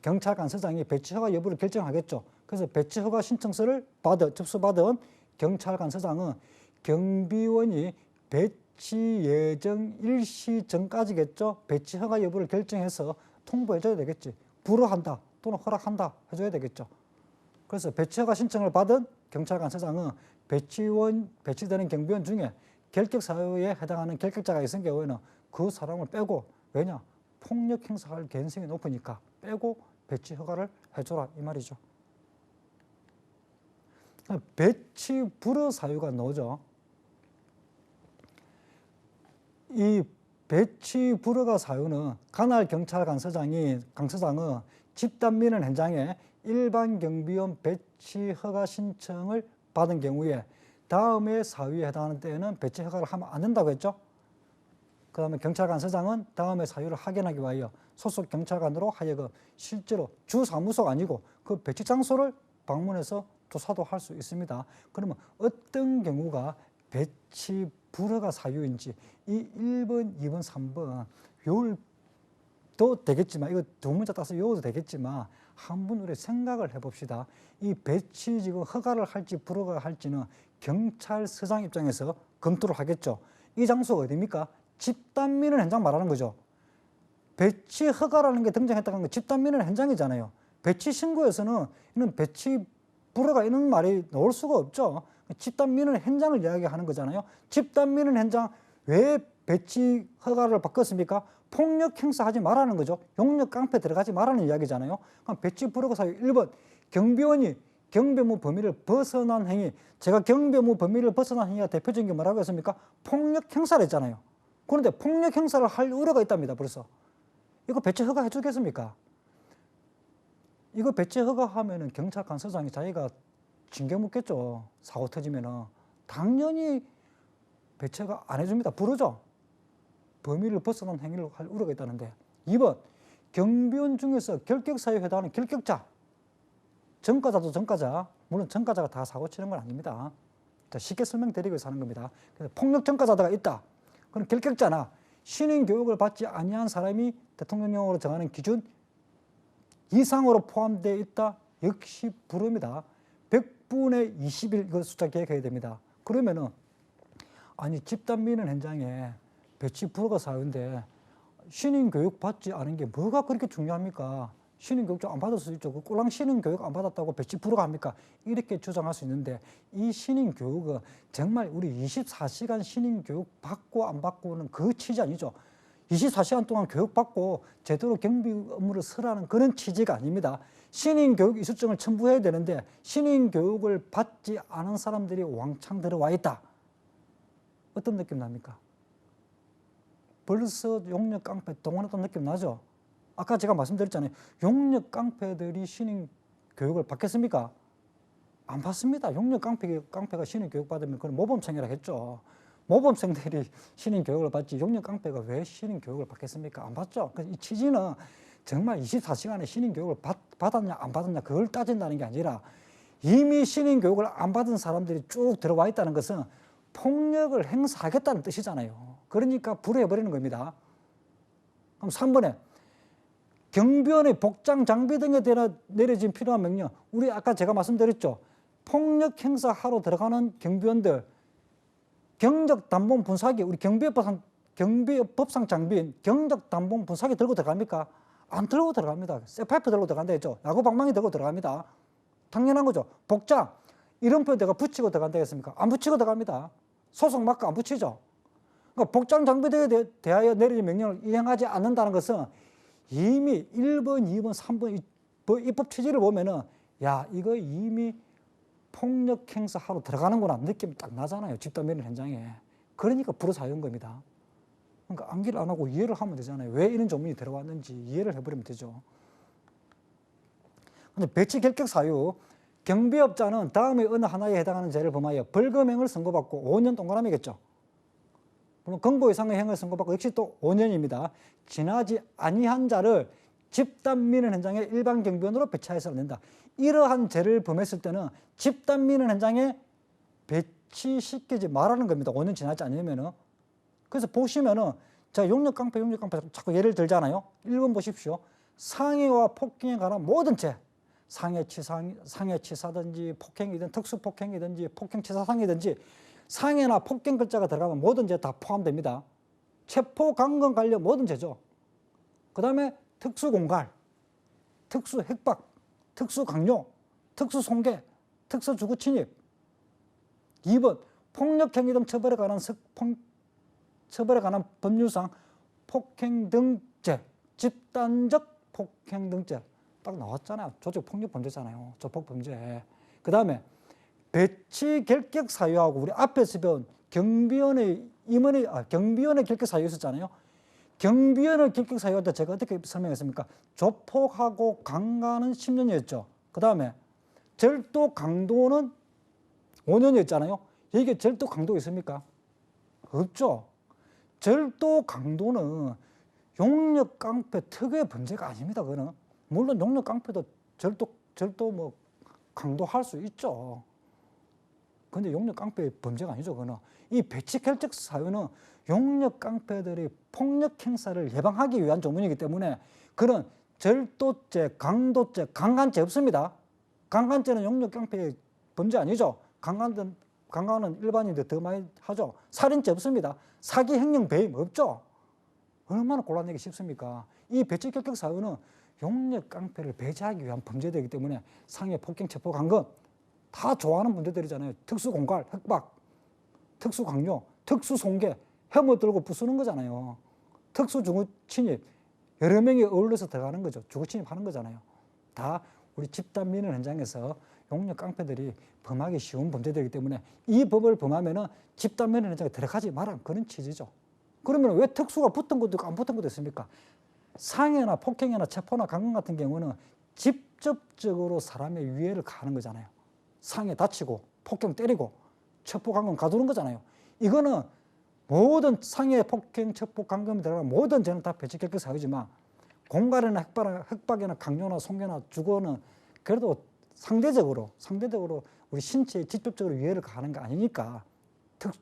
경찰관서장이 배치 허가 여부를 결정하겠죠. 그래서 배치 허가 신청서를 접수받은 경찰관서장은 경비원이 배치 예정 일시 전까지겠죠. 배치 허가 여부를 결정해서 통보해줘야 되겠지. 불허한다 또는 허락한다 해줘야 되겠죠. 그래서 배치 허가 신청을 받은 경찰관서장은 배치되는 경비원 중에 결격 사유에 해당하는 결격자가 있을 경우에는 그 사람을 빼고, 왜냐? 폭력 행사할 개연성이 높으니까 빼고 배치 허가를 해줘라 이 말이죠. 배치 불허 사유가 나오죠. 이 배치 불허가 사유는 관할 경찰관서장은 집단 민원 현장에 일반 경비원 배치 허가 신청을 받은 경우에 다음의 사유에 해당하는 때에는 배치 허가를 하면 안 된다고 했죠. 그 다음에 경찰관서장은 다음의 사유를 확인하기 위하여 소속 경찰관으로 하여금 실제로 주 사무소가 아니고 그 배치 장소를 방문해서 조사도 할 수 있습니다. 그러면 어떤 경우가 배치 불허가 사유인지 이 1번, 2번, 3번 외울도 되겠지만, 이거 두 문자 따서 외워도 되겠지만 한번 우리 생각을 해봅시다. 이 배치 지금 허가를 할지 불허가 할지는 경찰서장 입장에서 검토를 하겠죠. 이 장소가 어디입니까? 집단 민원 현장 말하는 거죠. 배치 허가라는 게 등장했다는 건 집단 민원 현장이잖아요. 배치 신고에서는 이는 배치 불허가 이런 말이 나올 수가 없죠. 집단 민원 현장을 이야기하는 거잖아요. 집단 민원 현장 왜 배치 허가를 바꿨습니까? 폭력 행사하지 말라는 거죠. 용역 깡패 들어가지 말라는 이야기잖아요. 그럼 배치 불허가 사유 1번 경비원이 경비업무 범위를 벗어난 행위. 제가 경비업무 범위를 벗어난 행위가 대표적인 게 뭐라고 했습니까? 폭력 행사를 했잖아요. 그런데 폭력 행사를 할 우려가 있답니다. 벌써. 이거 배치 허가 해주겠습니까? 이거 배치 허가하면은 경찰관서장이 자기가 징계 묻겠죠. 사고 터지면은. 당연히 배치 허가 안 해줍니다. 부르죠. 범위를 벗어난 행위를 할 우려가 있다는데. 2번, 경비원 중에서 결격 사유에 해당하는 결격자. 전과자도 전과자. 물론 전과자가 다 사고 치는 건 아닙니다. 쉽게 설명드리기 위해서 하는 겁니다. 그래서 폭력 전과자가 있다. 그럼 결격자나 신인 교육을 받지 아니한 사람이 대통령령으로 정하는 기준 이상으로 포함되어 있다. 역시 불허입니다. 100분의 20일 그 숫자 기억해야 됩니다. 그러면은 아니 집단 민원 현장에 배치 불허가 사유인데 신인 교육 받지 않은 게 뭐가 그렇게 중요합니까? 신인교육 좀 안 받을 수 있죠. 그 꼴랑 신인교육 안 받았다고 배치 불허합니까? 이렇게 주장할 수 있는데 이 신인교육은 정말 우리 24시간 신인교육 받고 안 받고는 그 취지 아니죠. 24시간 동안 교육받고 제대로 경비 업무를 서라는 그런 취지가 아닙니다. 신인교육 이수증을 첨부해야 되는데 신인교육을 받지 않은 사람들이 왕창 들어와 있다. 어떤 느낌 납니까? 벌써 용역 깡패 동원했던 느낌 나죠? 아까 제가 말씀드렸잖아요. 용역 깡패들이 신인 교육을 받겠습니까? 안 받습니다. 용역 깡패가 신인 교육 받으면 그건 모범생이라 했죠. 모범생들이 신인 교육을 받지 용역 깡패가 왜 신인 교육을 받겠습니까? 안 받죠. 이 취지는 정말 24시간에 신인 교육을 받았냐 안 받았냐 그걸 따진다는 게 아니라 이미 신인 교육을 안 받은 사람들이 쭉 들어와 있다는 것은 폭력을 행사하겠다는 뜻이잖아요. 그러니까 불허해버리는 겁니다. 그럼 3번에 경비원의 복장 장비 등에 대해 내려진 필요한 명령. 우리 아까 제가 말씀드렸죠. 폭력 행사하러 들어가는 경비원들 경적 단봉 분사기, 우리 경비법상 장비인 경적 단봉 분사기 들고 들어갑니까? 안 들고 들어갑니다. 쇠파이프 들고 들어간다 했죠. 야구 방망이 들고 들어갑니다. 당연한 거죠. 복장 이름표 내가 붙이고 들어간다 했습니까? 안 붙이고 들어갑니다. 소속 마크 안 붙이죠. 그러니까 복장 장비에 대하여 내려진 명령을 이행하지 않는다는 것은 이미 1번, 2번, 3번 입법 취지를 보면은 야 이거 이미 폭력 행사하러 들어가는구나 느낌이 딱 나잖아요. 집단 면허 현장에. 그러니까 불허 사유인 겁니다. 그러니까 암기를 안 하고 이해를 하면 되잖아요. 왜 이런 조문이 들어왔는지 이해를 해버리면 되죠. 근데 배치 결격 사유. 경비업자는 다음의 어느 하나에 해당하는 죄를 범하여 벌금형을 선고받고 5년 동그라미겠죠. 물론 금고 이상의 형을 선고받고 역시 또 5년입니다. 지나지 아니한 자를 집단민원 현장에 일반 경비원으로 배치해서 안 된다. 이러한 죄를 범했을 때는 집단민원 현장에 배치시키지 말라는 겁니다. 5년 지나지 않으면은. 그래서 보시면은 자 용역 깡패 자꾸 예를 들잖아요. 1번 보십시오. 상해와 폭행에 관한 모든 죄. 상해치사든지 폭행이든 특수폭행이든지 폭행치사상이든지 상해나 폭행 글자가 들어가면 모든 죄 다 포함됩니다. 체포강건 관련 모든 죄죠. 그 다음에 특수공갈, 특수핵박, 특수강요, 특수송계, 특수주거침입. 2번 폭력행위 등 처벌에 관한 법률상 폭행 등죄, 집단적 폭행 등죄. 딱 나왔잖아요. 조직폭력범죄잖아요. 조폭범죄. 그 다음에 배치 결격 사유하고 우리 앞에서 배운 경비원의 결격 사유 있었잖아요. 경비원의 결격 사유할 때 제가 어떻게 설명했습니까? 조폭하고 강간은 10년이었죠. 그 다음에 절도 강도는 5년이었잖아요. 이게 절도 강도 있습니까? 없죠. 절도 강도는 용역 깡패 특유의 범죄가 아닙니다. 그거는 물론 용역 깡패도 절도 뭐 강도할 수 있죠. 근데 용역 깡패의 범죄가 아니죠. 그거는 이 배치 결격 사유는 용역 깡패들이 폭력 행사를 예방하기 위한 조문이기 때문에 그런 절도죄, 강도죄, 강간죄 없습니다. 강간죄는 용역 깡패의 범죄 아니죠. 강간은 일반인들 더 많이 하죠. 살인죄 없습니다. 사기, 횡령, 배임 없죠. 얼마나 곤란하기 쉽습니까? 이 배치 결격 사유는 용역 깡패를 배제하기 위한 범죄들이기 때문에 상해, 폭행, 체포, 강간 다 좋아하는 문제들이잖아요. 특수공갈, 흑박, 특수강요, 특수송계, 혐오 들고 부수는 거잖아요. 특수주거침입, 여러 명이 어울려서 들어가는 거죠. 주거침입하는 거잖아요. 다 우리 집단민원 현장에서 용역 깡패들이 범하기 쉬운 범죄들이기 때문에 이 법을 범하면은 집단민원 현장에 들어가지 마라 그런 취지죠. 그러면 왜 특수가 붙은 것도 있고 안 붙은 것도 있습니까? 상해나 폭행이나 체포나 강간 같은 경우는 직접적으로 사람의 위해를 가하는 거잖아요. 상해 다치고 폭행 때리고 체포 강간 가두는 거잖아요. 이거는 모든 상해 폭행 체포 강간이 들어가는 모든 죄는 다 배치 결격 사유지만 공갈이나 흑박이나 강요나 송괴나 주거는 그래도 상대적으로 우리 신체에 직접적으로 위해를 가하는 거 아니니까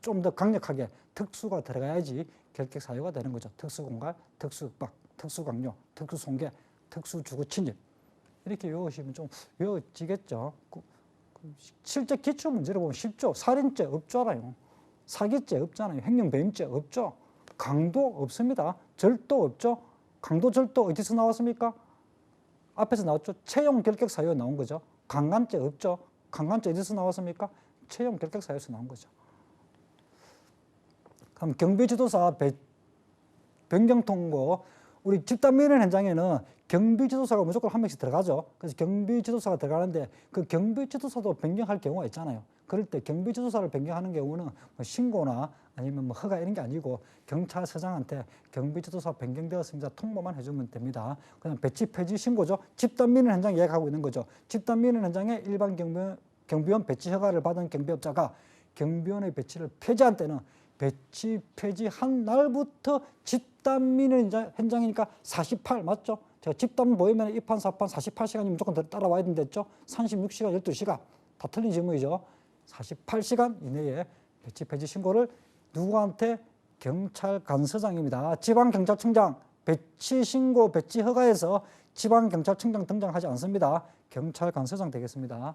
좀 더 강력하게 특수가 들어가야지 결격 사유가 되는 거죠. 특수공갈, 특수흑박, 특수강요, 특수송괴, 특수주거침입 이렇게 외우시면 좀 외워지겠죠. 실제 기출 문제를 보면 쉽죠. 살인죄 없잖아요. 사기죄 없잖아요. 횡령배임죄 없죠. 강도 없습니다. 절도 없죠. 강도 절도 어디서 나왔습니까? 앞에서 나왔죠. 채용 결격 사유가 나온 거죠. 강간죄 없죠. 강간죄 어디서 나왔습니까? 채용 결격 사유에서 나온 거죠. 그럼 경비지도사 변경 통고, 우리 집단 민원 현장에는 경비지도사가 무조건 한 명씩 들어가죠. 그래서 경비지도사가 들어가는데 그 경비지도사도 변경할 경우가 있잖아요. 그럴 때 경비지도사를 변경하는 경우는 뭐 신고나 아니면 뭐 허가 이런 게 아니고 경찰서장한테 경비지도사 변경되었습니다. 통보만 해주면 됩니다. 그냥 배치 폐지 신고죠. 집단 민원 현장 이야기하고 있는 거죠. 집단 민원 현장에 일반 경비원 배치 허가를 받은 경비업자가 경비원의 배치를 폐지한 때는 배치 폐지한 날부터 집단 민원 현장이니까 48 맞죠? 제가 집단 보이면 입판, 사판 48시간이 무조건 따라와야 된댔죠? 36시간, 12시간 다 틀린 질문이죠. 48시간 이내에 배치 폐지 신고를 누구한테? 경찰관서장입니다. 지방경찰청장 배치 신고, 배치 허가에서 지방경찰청장 등장하지 않습니다. 경찰관서장 되겠습니다.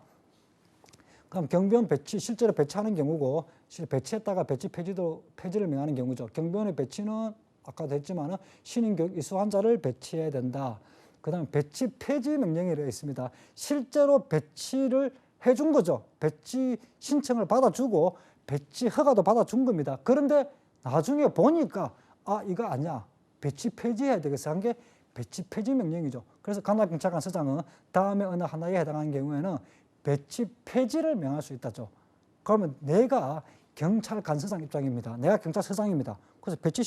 그럼 경비원 배치, 실제로 배치하는 경우고, 배치했다가 배치 폐지를 명하는 경우죠. 경비원의 배치는 아까도 했지만 신인 교육 이수 환자를 배치해야 된다. 그 다음에 배치 폐지 명령이라 있습니다. 실제로 배치를 해준 거죠. 배치 신청을 받아주고 배치 허가도 받아준 겁니다. 그런데 나중에 보니까 이거 아니야. 배치 폐지해야 되겠어 한 게 배치 폐지 명령이죠. 그래서 관할경찰관서장은 다음에 어느 하나에 해당하는 경우에는 배치 폐지를 명할 수 있다죠. 그러면 내가 경찰관서장 입장입니다. 내가 경찰서장입니다. 그래서 배치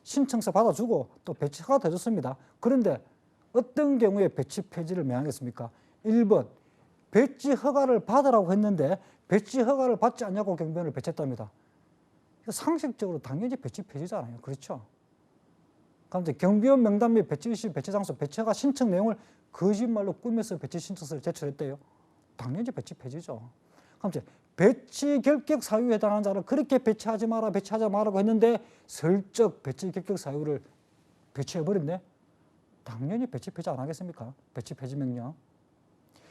신청서 받아주고 또 배치 허가도 해줬습니다. 그런데 어떤 경우에 배치 폐지를 명하겠습니까? 1번 배치 허가를 받으라고 했는데 배치 허가를 받지 않냐고 경비원을 배치했답니다. 상식적으로 당연히 배치 폐지잖아요. 그렇죠? 그럼 경비원 명단 및 배치시, 배치장소, 배치허가 신청 내용을 거짓말로 꾸며서 배치 신청서를 제출했대요. 당연히 배치 폐지죠. 그럼 배치 결격 사유에 해당하는 자를 그렇게 배치하지 마라, 배치하지 마라고 했는데 슬쩍 배치 결격 사유를 배치해버렸네. 당연히 배치 폐지 안 하겠습니까? 배치 폐지 명령.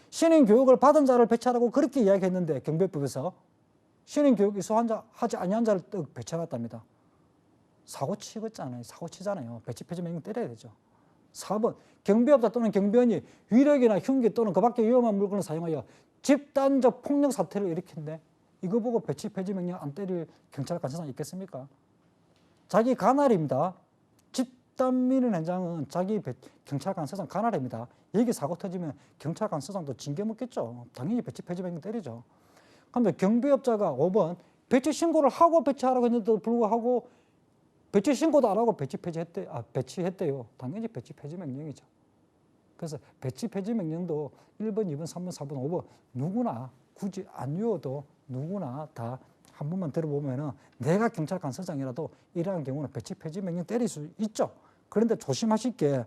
신인 교육을 받은 자를 배치하라고 그렇게 이야기했는데 경비법에서 신인 교육 이수 하지 아니한 자를 또 배치해놨답니다. 사고 치잖아요. 배치 폐지 명령 때려야 되죠. 4번 경비업자 또는 경비원이 위력이나 흉기 또는 그 밖의 위험한 물건을 사용하여 집단적 폭력 사태를 일으킨데 이거 보고 배치 폐지 명령 안 때릴 경찰관서장 있겠습니까? 자기 관할입니다. 집단 민원 현장은 자기 경찰관서장 관할입니다. 여기 사고 터지면 경찰관서장도 징계 먹겠죠. 당연히 배치 폐지 명령 때리죠. 그런데 경비업자가 5번 배치 신고를 하고 배치하라고 했는데도 불구하고 배치 신고도 안 하고 배치했대요. 당연히 배치 폐지 명령이죠. 그래서 배치 폐지 명령도 1번, 2번, 3번, 4번, 5번 누구나 굳이 안 외워도 누구나 다 한 번만 들어보면은 내가 경찰관서장이라도 이러한 경우는 배치 폐지 명령 때릴 수 있죠. 그런데 조심하실 게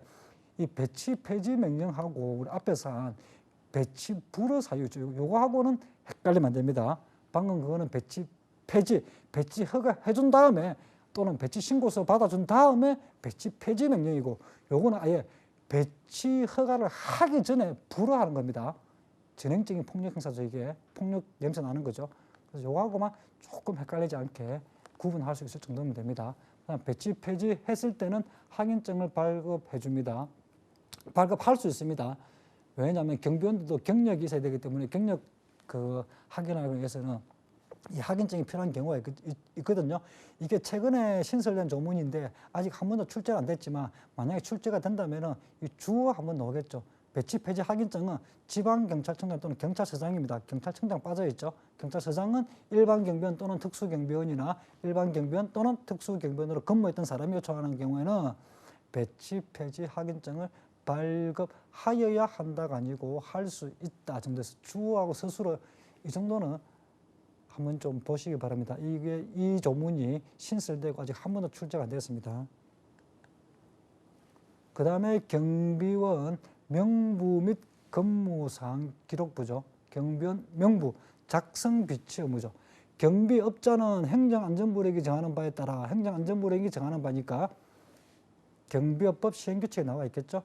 이 배치 폐지 명령하고 우리 앞에서 한 배치 불허 사유죠. 요거하고는 헷갈리면 안 됩니다. 방금 그거는 배치 폐지, 배치 허가 해준 다음에 또는 배치 신고서 받아준 다음에 배치 폐지 명령이고 요거는 아예 배치 허가를 하기 전에 불허하는 겁니다. 전형적인 폭력 행사죠. 이게 폭력 냄새 나는 거죠. 그래서 요거하고만 조금 헷갈리지 않게 구분할 수 있을 정도면 됩니다. 배치 폐지했을 때는 확인증을 발급해 줍니다. 발급할 수 있습니다. 왜냐하면 경비원들도 경력이 있어야 되기 때문에 경력 확인하기 위해서는 이 확인증이 필요한 경우가 있거든요. 이게 최근에 신설된 조문인데 아직 한 번도 출제가 안 됐지만 만약에 출제가 된다면 이 주어 한번 나오겠죠. 배치 폐지 확인증은 지방경찰청장 또는 경찰서장입니다. 경찰청장 빠져있죠. 경찰서장은 일반 경비원 또는 특수경비원이나 일반 경비원 또는 특수경비원으로 근무했던 사람이 요청하는 경우에는 배치 폐지 확인증을 발급하여야 한다가 아니고 할 수 있다 정도에서 주어하고 서술어 이 정도는 한번 좀 보시기 바랍니다. 이 조문이 신설되고 아직 한 번도 출제가 안 되었습니다. 그 다음에 경비원 명부 및 근무사항 기록부죠. 경비원 명부 작성 비치 의무죠. 경비업자는 행정안전부령이 정하는 바에 따라 행정안전부령이 정하는 바니까 경비업법 시행규칙에 나와 있겠죠.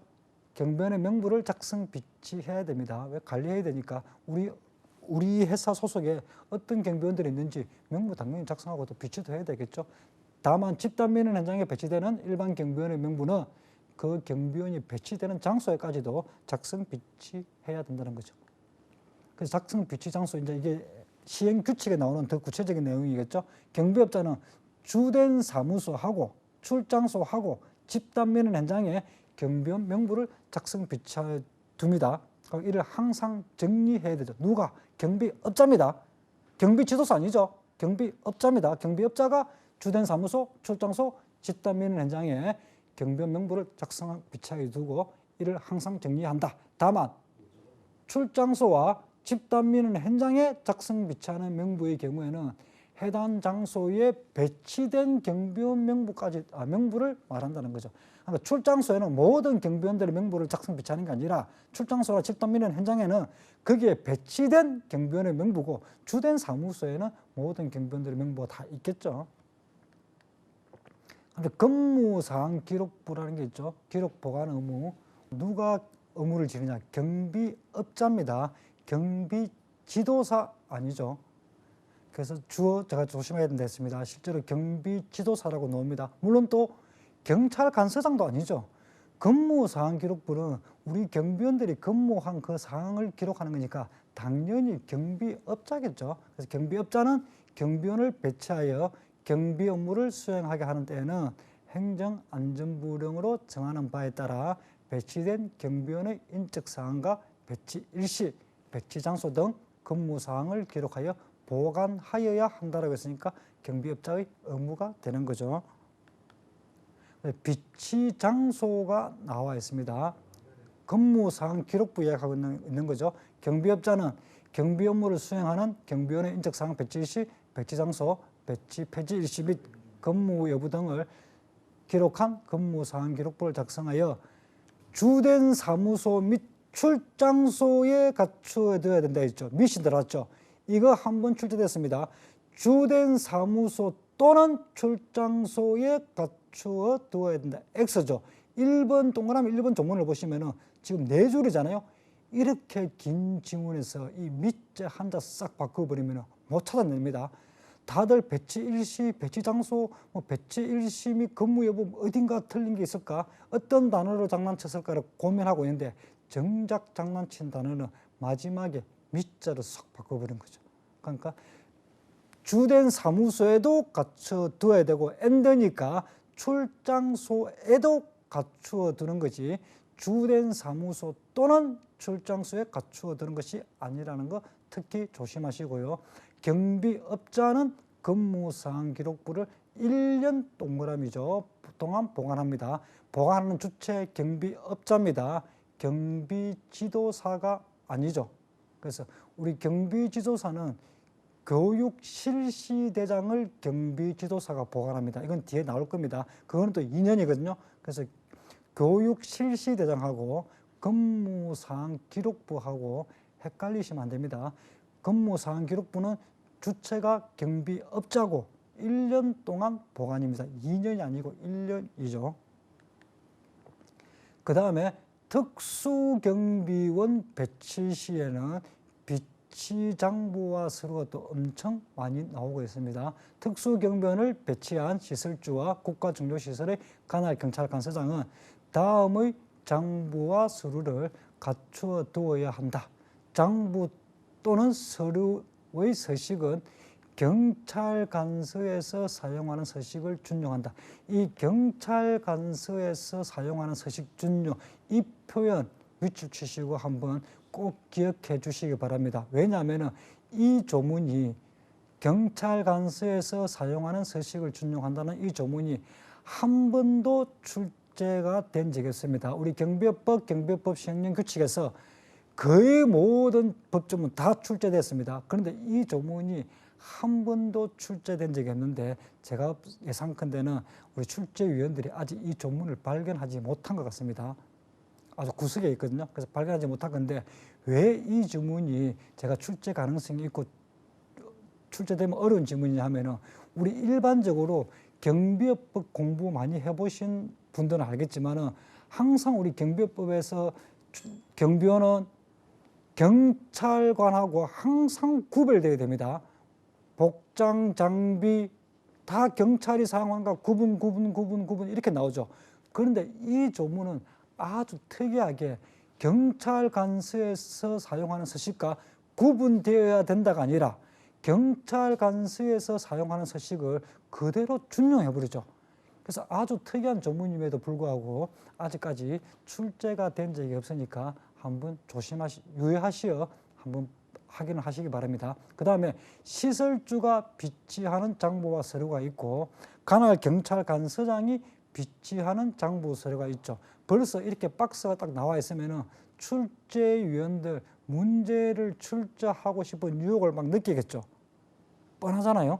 경비원의 명부를 작성 비치해야 됩니다. 왜? 관리해야 되니까 우리 회사 소속에 어떤 경비원들이 있는지 명부 당연히 작성하고 또 비치도 해야 되겠죠. 다만 집단 민원 현장에 배치되는 일반 경비원의 명부는 그 경비원이 배치되는 장소에까지도 작성 비치해야 된다는 거죠. 그래서 작성 비치 장소, 이제 이게 시행 규칙에 나오는 더 구체적인 내용이겠죠. 경비업자는 주된 사무소하고 출장소하고 집단 민원 현장에 경비원 명부를 작성 비치해 둡니다. 이를 항상 정리해야 되죠. 누가? 경비업자입니다. 경비지도사 아니죠. 경비업자입니다. 경비업자가 주된 사무소, 출장소, 집단 민원 현장에 경비원 명부를 작성 비치해 두고 이를 항상 정리한다. 다만 출장소와 집단 민원 현장에 작성 비치하는 명부의 경우에는 해당 장소에 배치된 경비원 명부를 말한다는 거죠. 그러니까 출장소에는 모든 경비원들의 명부를 작성 비치하는 게 아니라 출장소와 집단 민원 현장에는 거기에 배치된 경비원의 명부고 주된 사무소에는 모든 경비원들의 명부가 다 있겠죠. 근데 근무사항 기록부라는 게 있죠. 기록 보관 의무. 누가 의무를 지느냐? 경비업자입니다. 경비지도사 아니죠. 그래서 주어 제가 조심해야 된다. 실제로 경비지도사라고 나옵니다. 물론 또 경찰관서장도 아니죠. 근무사항 기록부는 우리 경비원들이 근무한 그 사항을 기록하는 거니까 당연히 경비업자겠죠. 그래서 경비업자는 경비원을 배치하여 경비 업무를 수행하게 하는 때에는 행정안전부령으로 정하는 바에 따라 배치된 경비원의 인적사항과 배치 일시, 배치 장소 등 근무사항을 기록하여 보관하여야 한다고 했으니까 경비업자의 의무가 되는 거죠. 비치 장소가 나와 있습니다. 근무사항 기록부에 하고 있는 거죠. 경비업자는 경비 업무를 수행하는 경비원의 인적사항 배치 일시, 배치 장소, 배치 폐지 일시 및 근무 여부 등을 기록한 근무사항 기록부를 작성하여 주된 사무소 및 출장소에 갖추어 둬야 된다 했죠. 밑이 들어왔죠. 이거 한번 출제됐습니다. 주된 사무소 또는 출장소에 갖추어 두어야 된다. X죠. 1번 동그라미 1번 조문을 보시면은 지금 4줄이잖아요. 이렇게 긴 지문에서 이 밑자 한자 싹 바꿔버리면 못 찾아냅니다. 다들 배치 일시, 배치 장소, 배치 일시 및 근무 여부 어딘가 틀린 게 있을까? 어떤 단어로 장난쳤을까를 고민하고 있는데 정작 장난친 단어는 마지막에 밑자로 싹 바꿔버린 거죠. 그러니까 주된 사무소에도 갖춰 두어야 되고 엔드니까 출장소에도 갖추어 두는 거지 주된 사무소 또는 출장소에 갖추어 두는 것이 아니라는 거 특히 조심하시고요. 경비업자는 근무사항 기록부를 1년 동그라미죠. 동안 보관합니다. 보관하는 주체 경비업자입니다. 경비지도사가 아니죠. 그래서 우리 경비지도사는 교육실시대장을 경비지도사가 보관합니다. 이건 뒤에 나올 겁니다. 그건 또 2년이거든요. 그래서 교육실시대장하고 근무사항 기록부하고 헷갈리시면 안 됩니다. 근무사항 기록부는 주체가 경비업자고 1년 동안 보관입니다. 2년이 아니고 1년이죠. 그 다음에 특수경비원 배치 시에는 비치장부와 서류가 또 엄청 많이 나오고 있습니다. 특수경비원을 배치한 시설주와 국가중조시설의 관할 경찰관서장은 다음의 장부와 서류를 갖추어 두어야 한다. 장부 또는 서류의 서식은 경찰관서에서 사용하는 서식을 준용한다. 이 경찰관서에서 사용하는 서식 준용, 이 표현 밑줄 치시고 한번 꼭 기억해 주시기 바랍니다. 왜냐하면 이 조문이 경찰관서에서 사용하는 서식을 준용한다는 이 조문이 한 번도 출제가 된 적이 없습니다. 우리 경비법 시행령 규칙에서 거의 모든 법조문 다 출제됐습니다. 그런데 이 조문이 한 번도 출제된 적이 없는데 제가 예상컨대는 우리 출제위원들이 아직 이 조문을 발견하지 못한 것 같습니다. 아주 구석에 있거든요. 그래서 발견하지 못한 건데 왜 이 지문이 제가 출제 가능성이 있고 출제되면 어려운 지문이냐 하면은 우리 일반적으로 경비법 공부 많이 해보신 분들은 알겠지만은 항상 우리 경비법에서 경비원은 경찰관하고 항상 구별되어야 됩니다. 복장, 장비 다 경찰이 사용한 거 구분 이렇게 나오죠. 그런데 이 조문은 아주 특이하게 경찰 간수에서 사용하는 서식과 구분되어야 된다가 아니라 경찰 간수에서 사용하는 서식을 그대로 준용해버리죠. 그래서 아주 특이한 조문임에도 불구하고 아직까지 출제가 된 적이 없으니까 한번 유의하시어 한번 확인을 하시기 바랍니다. 그 다음에 시설주가 비치하는 장부와 서류가 있고 관할 경찰관서장이 비치하는 장부 서류가 있죠. 벌써 이렇게 박스가 딱 나와 있으면은 출제위원들 문제를 출제하고 싶은 유혹을 막 느끼겠죠. 뻔하잖아요.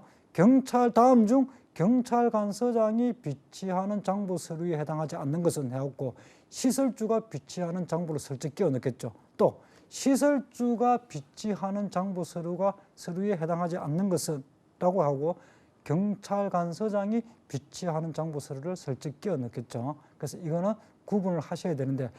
다음 중 경찰관서장이 비치하는 장부 서류에 해당하지 않는 것은 해왔고 시설주가 비치하는 장부를 슬쩍 끼워 넣겠죠. 또 시설주가 비치하는 장부 서류에 해당하지 않는 것은 라고 하고 경찰관서장이 비치하는 장부 서류를 슬쩍 끼워 넣겠죠. 그래서 이거는 구분을 하셔야 되는데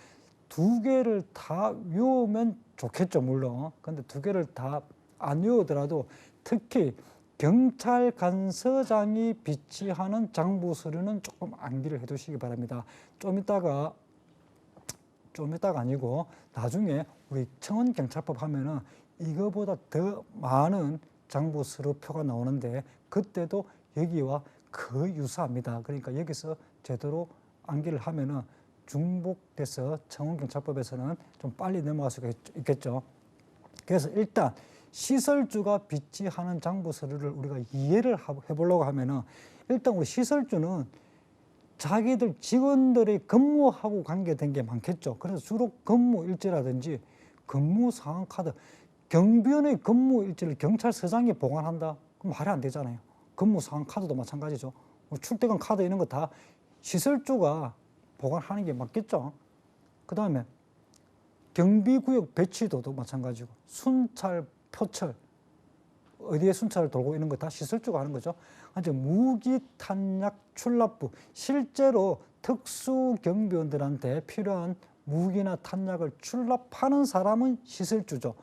두 개를 다 외우면 좋겠죠, 물론. 그런데 두 개를 다 안 외우더라도 특히 경찰관서장이 비치하는 장부 서류는 조금 암기를 해두시기 바랍니다. 좀 이따가 아니고 나중에 우리 청원경찰법 하면은 이거보다 더 많은 장부 서류표가 나오는데 그때도 여기와 거의 유사합니다. 그러니까 여기서 제대로 암기를 하면은 중복돼서 청원경찰법에서는 좀 빨리 넘어갈 수가 있겠죠. 그래서 일단 시설주가 비치하는 장부 서류를 우리가 이해를 해보려고 하면은 일단 우리 시설주는 자기들 직원들이 근무하고 관계된 게 많겠죠. 그래서 주로 근무 일지라든지 근무 상황 카드, 경비원의 근무 일지를 경찰서장이 보관한다? 그럼 말이 안 되잖아요. 근무 상황 카드도 마찬가지죠. 출퇴근 카드 이런 거 다 시설주가 보관하는 게 맞겠죠. 그 다음에 경비구역 배치도도 마찬가지고 순찰, 표철, 어디에 순찰을 돌고 있는 거 다 시설주가 하는 거죠. 이제 무기 탄약 출납부, 실제로 특수경비원들한테 필요한 무기나 탄약을 출납하는 사람은 시설주죠.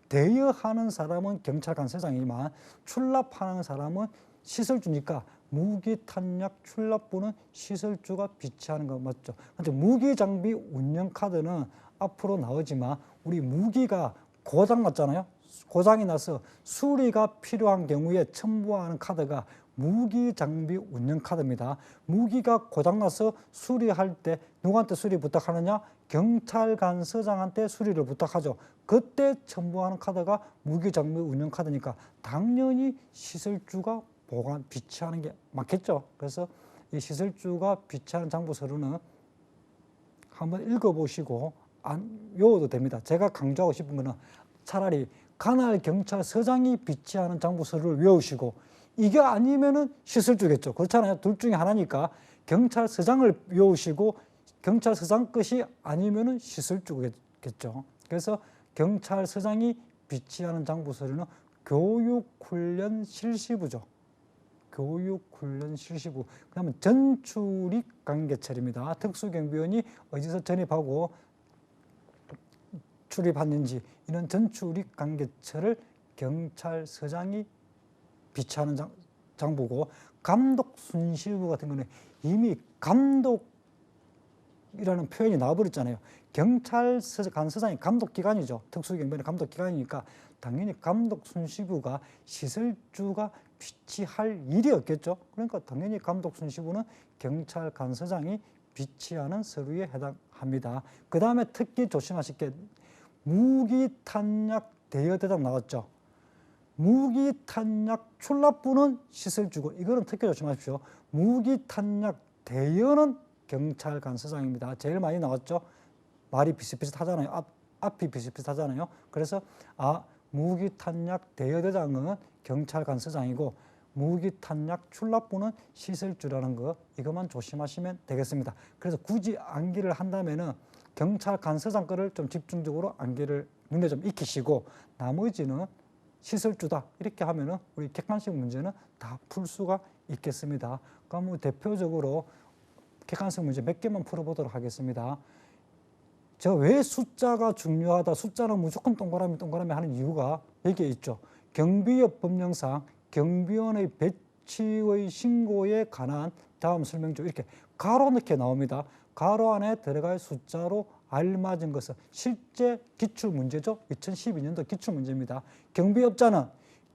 대여하는 사람은 경찰관서장이지만 출납하는 사람은 시설주니까 무기 탄약 출납부는 시설주가 비치하는 거 맞죠. 근데 무기 장비 운영 카드는 앞으로 나오지만 우리 무기가 고장 났잖아요. 고장이 나서 수리가 필요한 경우에 첨부하는 카드가 무기 장비 운영 카드입니다. 무기가 고장나서 수리할 때 누구한테 수리 부탁하느냐? 경찰관서장한테 수리를 부탁하죠. 그때 첨부하는 카드가 무기 장비 운영 카드니까 당연히 시설주가 비치하는 게 맞겠죠. 그래서 이 시설주가 비치하는 장부 서류는 한번 읽어보시고 안 외워도 됩니다. 제가 강조하고 싶은 거는 차라리 관할 경찰서장이 비치하는 장부 서류를 외우시고 이게 아니면은 시설주겠죠. 그렇잖아요. 둘 중에 하나니까 경찰서장을 외우시고 경찰서장 것이 아니면은 시설주겠죠. 그래서 경찰서장이 비치하는 장부 서류는 교육훈련 실시부죠. 교육훈련 실시부. 그다음에 전출입 관계철입니다. 특수경비원이 어디서 전입하고 출입했는지 이런 전출입 관계철을 경찰서장이 비치하는 장부고 감독 순시부 같은 거는 이미 감독이라는 표현이 나와버렸잖아요. 경찰관서장이 감독기관이죠. 특수경비원의 감독기관이니까 당연히 감독 순시부가 시설주가 비치할 일이 없겠죠. 그러니까 당연히 감독 순시부는 경찰관서장이 비치하는 서류에 해당합니다. 그 다음에 특히 조심하실 게 무기탄약 대여대장 나왔죠. 무기탄약 출납부는 시설주고 이거는 특히 조심하십시오. 무기탄약 대여는 경찰관서장입니다. 제일 많이 나왔죠. 말이 비슷비슷하잖아요. 앞이 비슷비슷하잖아요. 그래서 무기탄약 대여대장은 경찰관서장이고 무기탄약 출납부는 시설주라는 거 이것만 조심하시면 되겠습니다. 그래서 굳이 암기를 한다면은 경찰관서장 거를 좀 집중적으로 암기를 눈에 좀 익히시고 나머지는 시설주다 이렇게 하면은 우리 객관식 문제는 다 풀 수가 있겠습니다. 그럼 대표적으로 객관식 문제 몇 개만 풀어보도록 하겠습니다. 제가 왜 숫자가 중요하다, 숫자는 무조건 동그라미 하는 이유가 여기에 있죠. 경비업 법령상 경비원의 배치의 신고에 관한 다음 설명조 이렇게 가로 넣게 나옵니다. 가로 안에 들어갈 숫자로 알맞은 것은 실제 기출문제죠. 2012년도 기출문제입니다. 경비업자는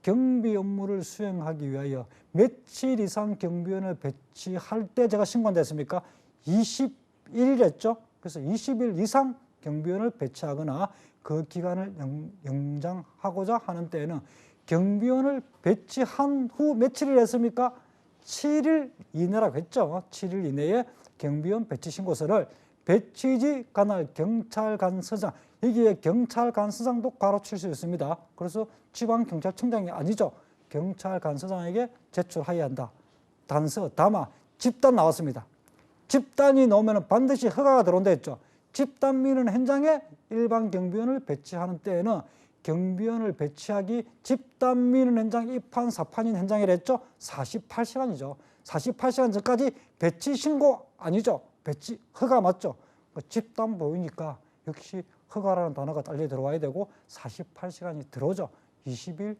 경비 업무를 수행하기 위하여 며칠 이상 경비원을 배치할 때 제가 신고한다 했습니까? 21일이었죠. 그래서 20일 이상 경비원을 배치하거나 그 기간을 연장하고자 하는 때에는 경비원을 배치한 후 며칠을 했습니까? 7일 이내라고 했죠. 7일 이내에 경비원 배치 신고서를 배치지 관할 경찰관서장, 여기에 경찰관서장도 괄호칠 수 있습니다. 그래서 지방경찰청장이 아니죠. 경찰관서장에게 제출하여야 한다. 단서, 담아, 집단 나왔습니다. 집단이 나오면 반드시 허가가 들어온다 했죠. 집단 민원 현장에 일반 경비원을 배치하는 때에는 경비원을 배치하기 집단 민원 현장 입판 사판인 현장이랬죠. 48시간이죠. 48시간 전까지 배치 신고 아니죠. 배치 허가 맞죠. 집단 보이니까 역시 허가라는 단어가 빨리 들어와야 되고 48시간이 들어오죠. 20일,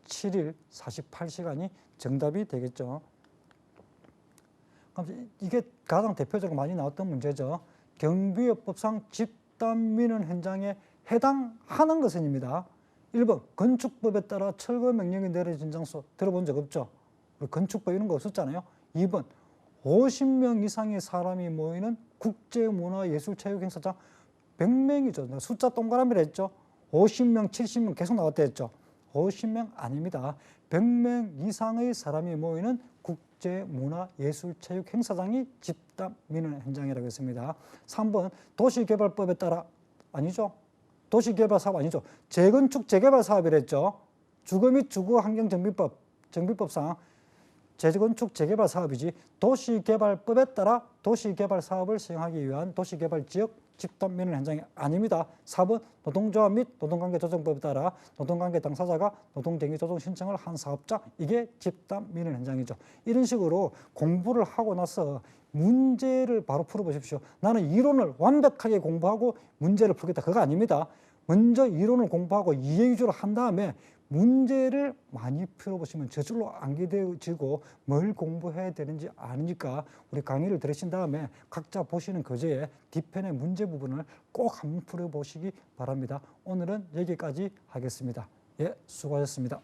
7일, 48시간이 정답이 되겠죠. 그럼 이게 가장 대표적으로 많이 나왔던 문제죠. 경비업법상 집단 민원 현장에 해당하는 것은입니다. 1번 건축법에 따라 철거 명령이 내려진 장소 들어본 적 없죠? 우리 건축법 이런 거 없었잖아요. 2번 50명 이상의 사람이 모이는 국제문화예술체육행사장 100명이죠. 숫자 동그라미를 했죠. 50명, 70명 계속 나왔다 했죠. 50명 아닙니다. 100명 이상의 사람이 모이는 국제문화예술체육행사장이 집단 민원 현장이라고 했습니다. 3번 도시개발법에 따라 아니죠. 도시개발 사업 아니죠. 재건축 재개발 사업이랬죠. 주거 및 주거환경정비법, 정비법상 재건축 재개발 사업이지 도시개발법에 따라 도시개발 사업을 시행하기 위한 도시개발지역 집단 민원 현장이 아닙니다. 4번 노동조합 및 노동관계조정법에 따라 노동관계 당사자가 노동쟁의조정 신청을 한 사업자, 이게 집단 민원 현장이죠. 이런 식으로 공부를 하고 나서 문제를 바로 풀어보십시오. 나는 이론을 완벽하게 공부하고 문제를 풀겠다. 그거 아닙니다. 먼저 이론을 공부하고 이해 위주로 한 다음에 문제를 많이 풀어보시면 저절로 암기되어지고 뭘 공부해야 되는지 아니까 우리 강의를 들으신 다음에 각자 보시는 교재에 뒤편의 문제 부분을 꼭 한번 풀어보시기 바랍니다. 오늘은 여기까지 하겠습니다. 예, 수고하셨습니다.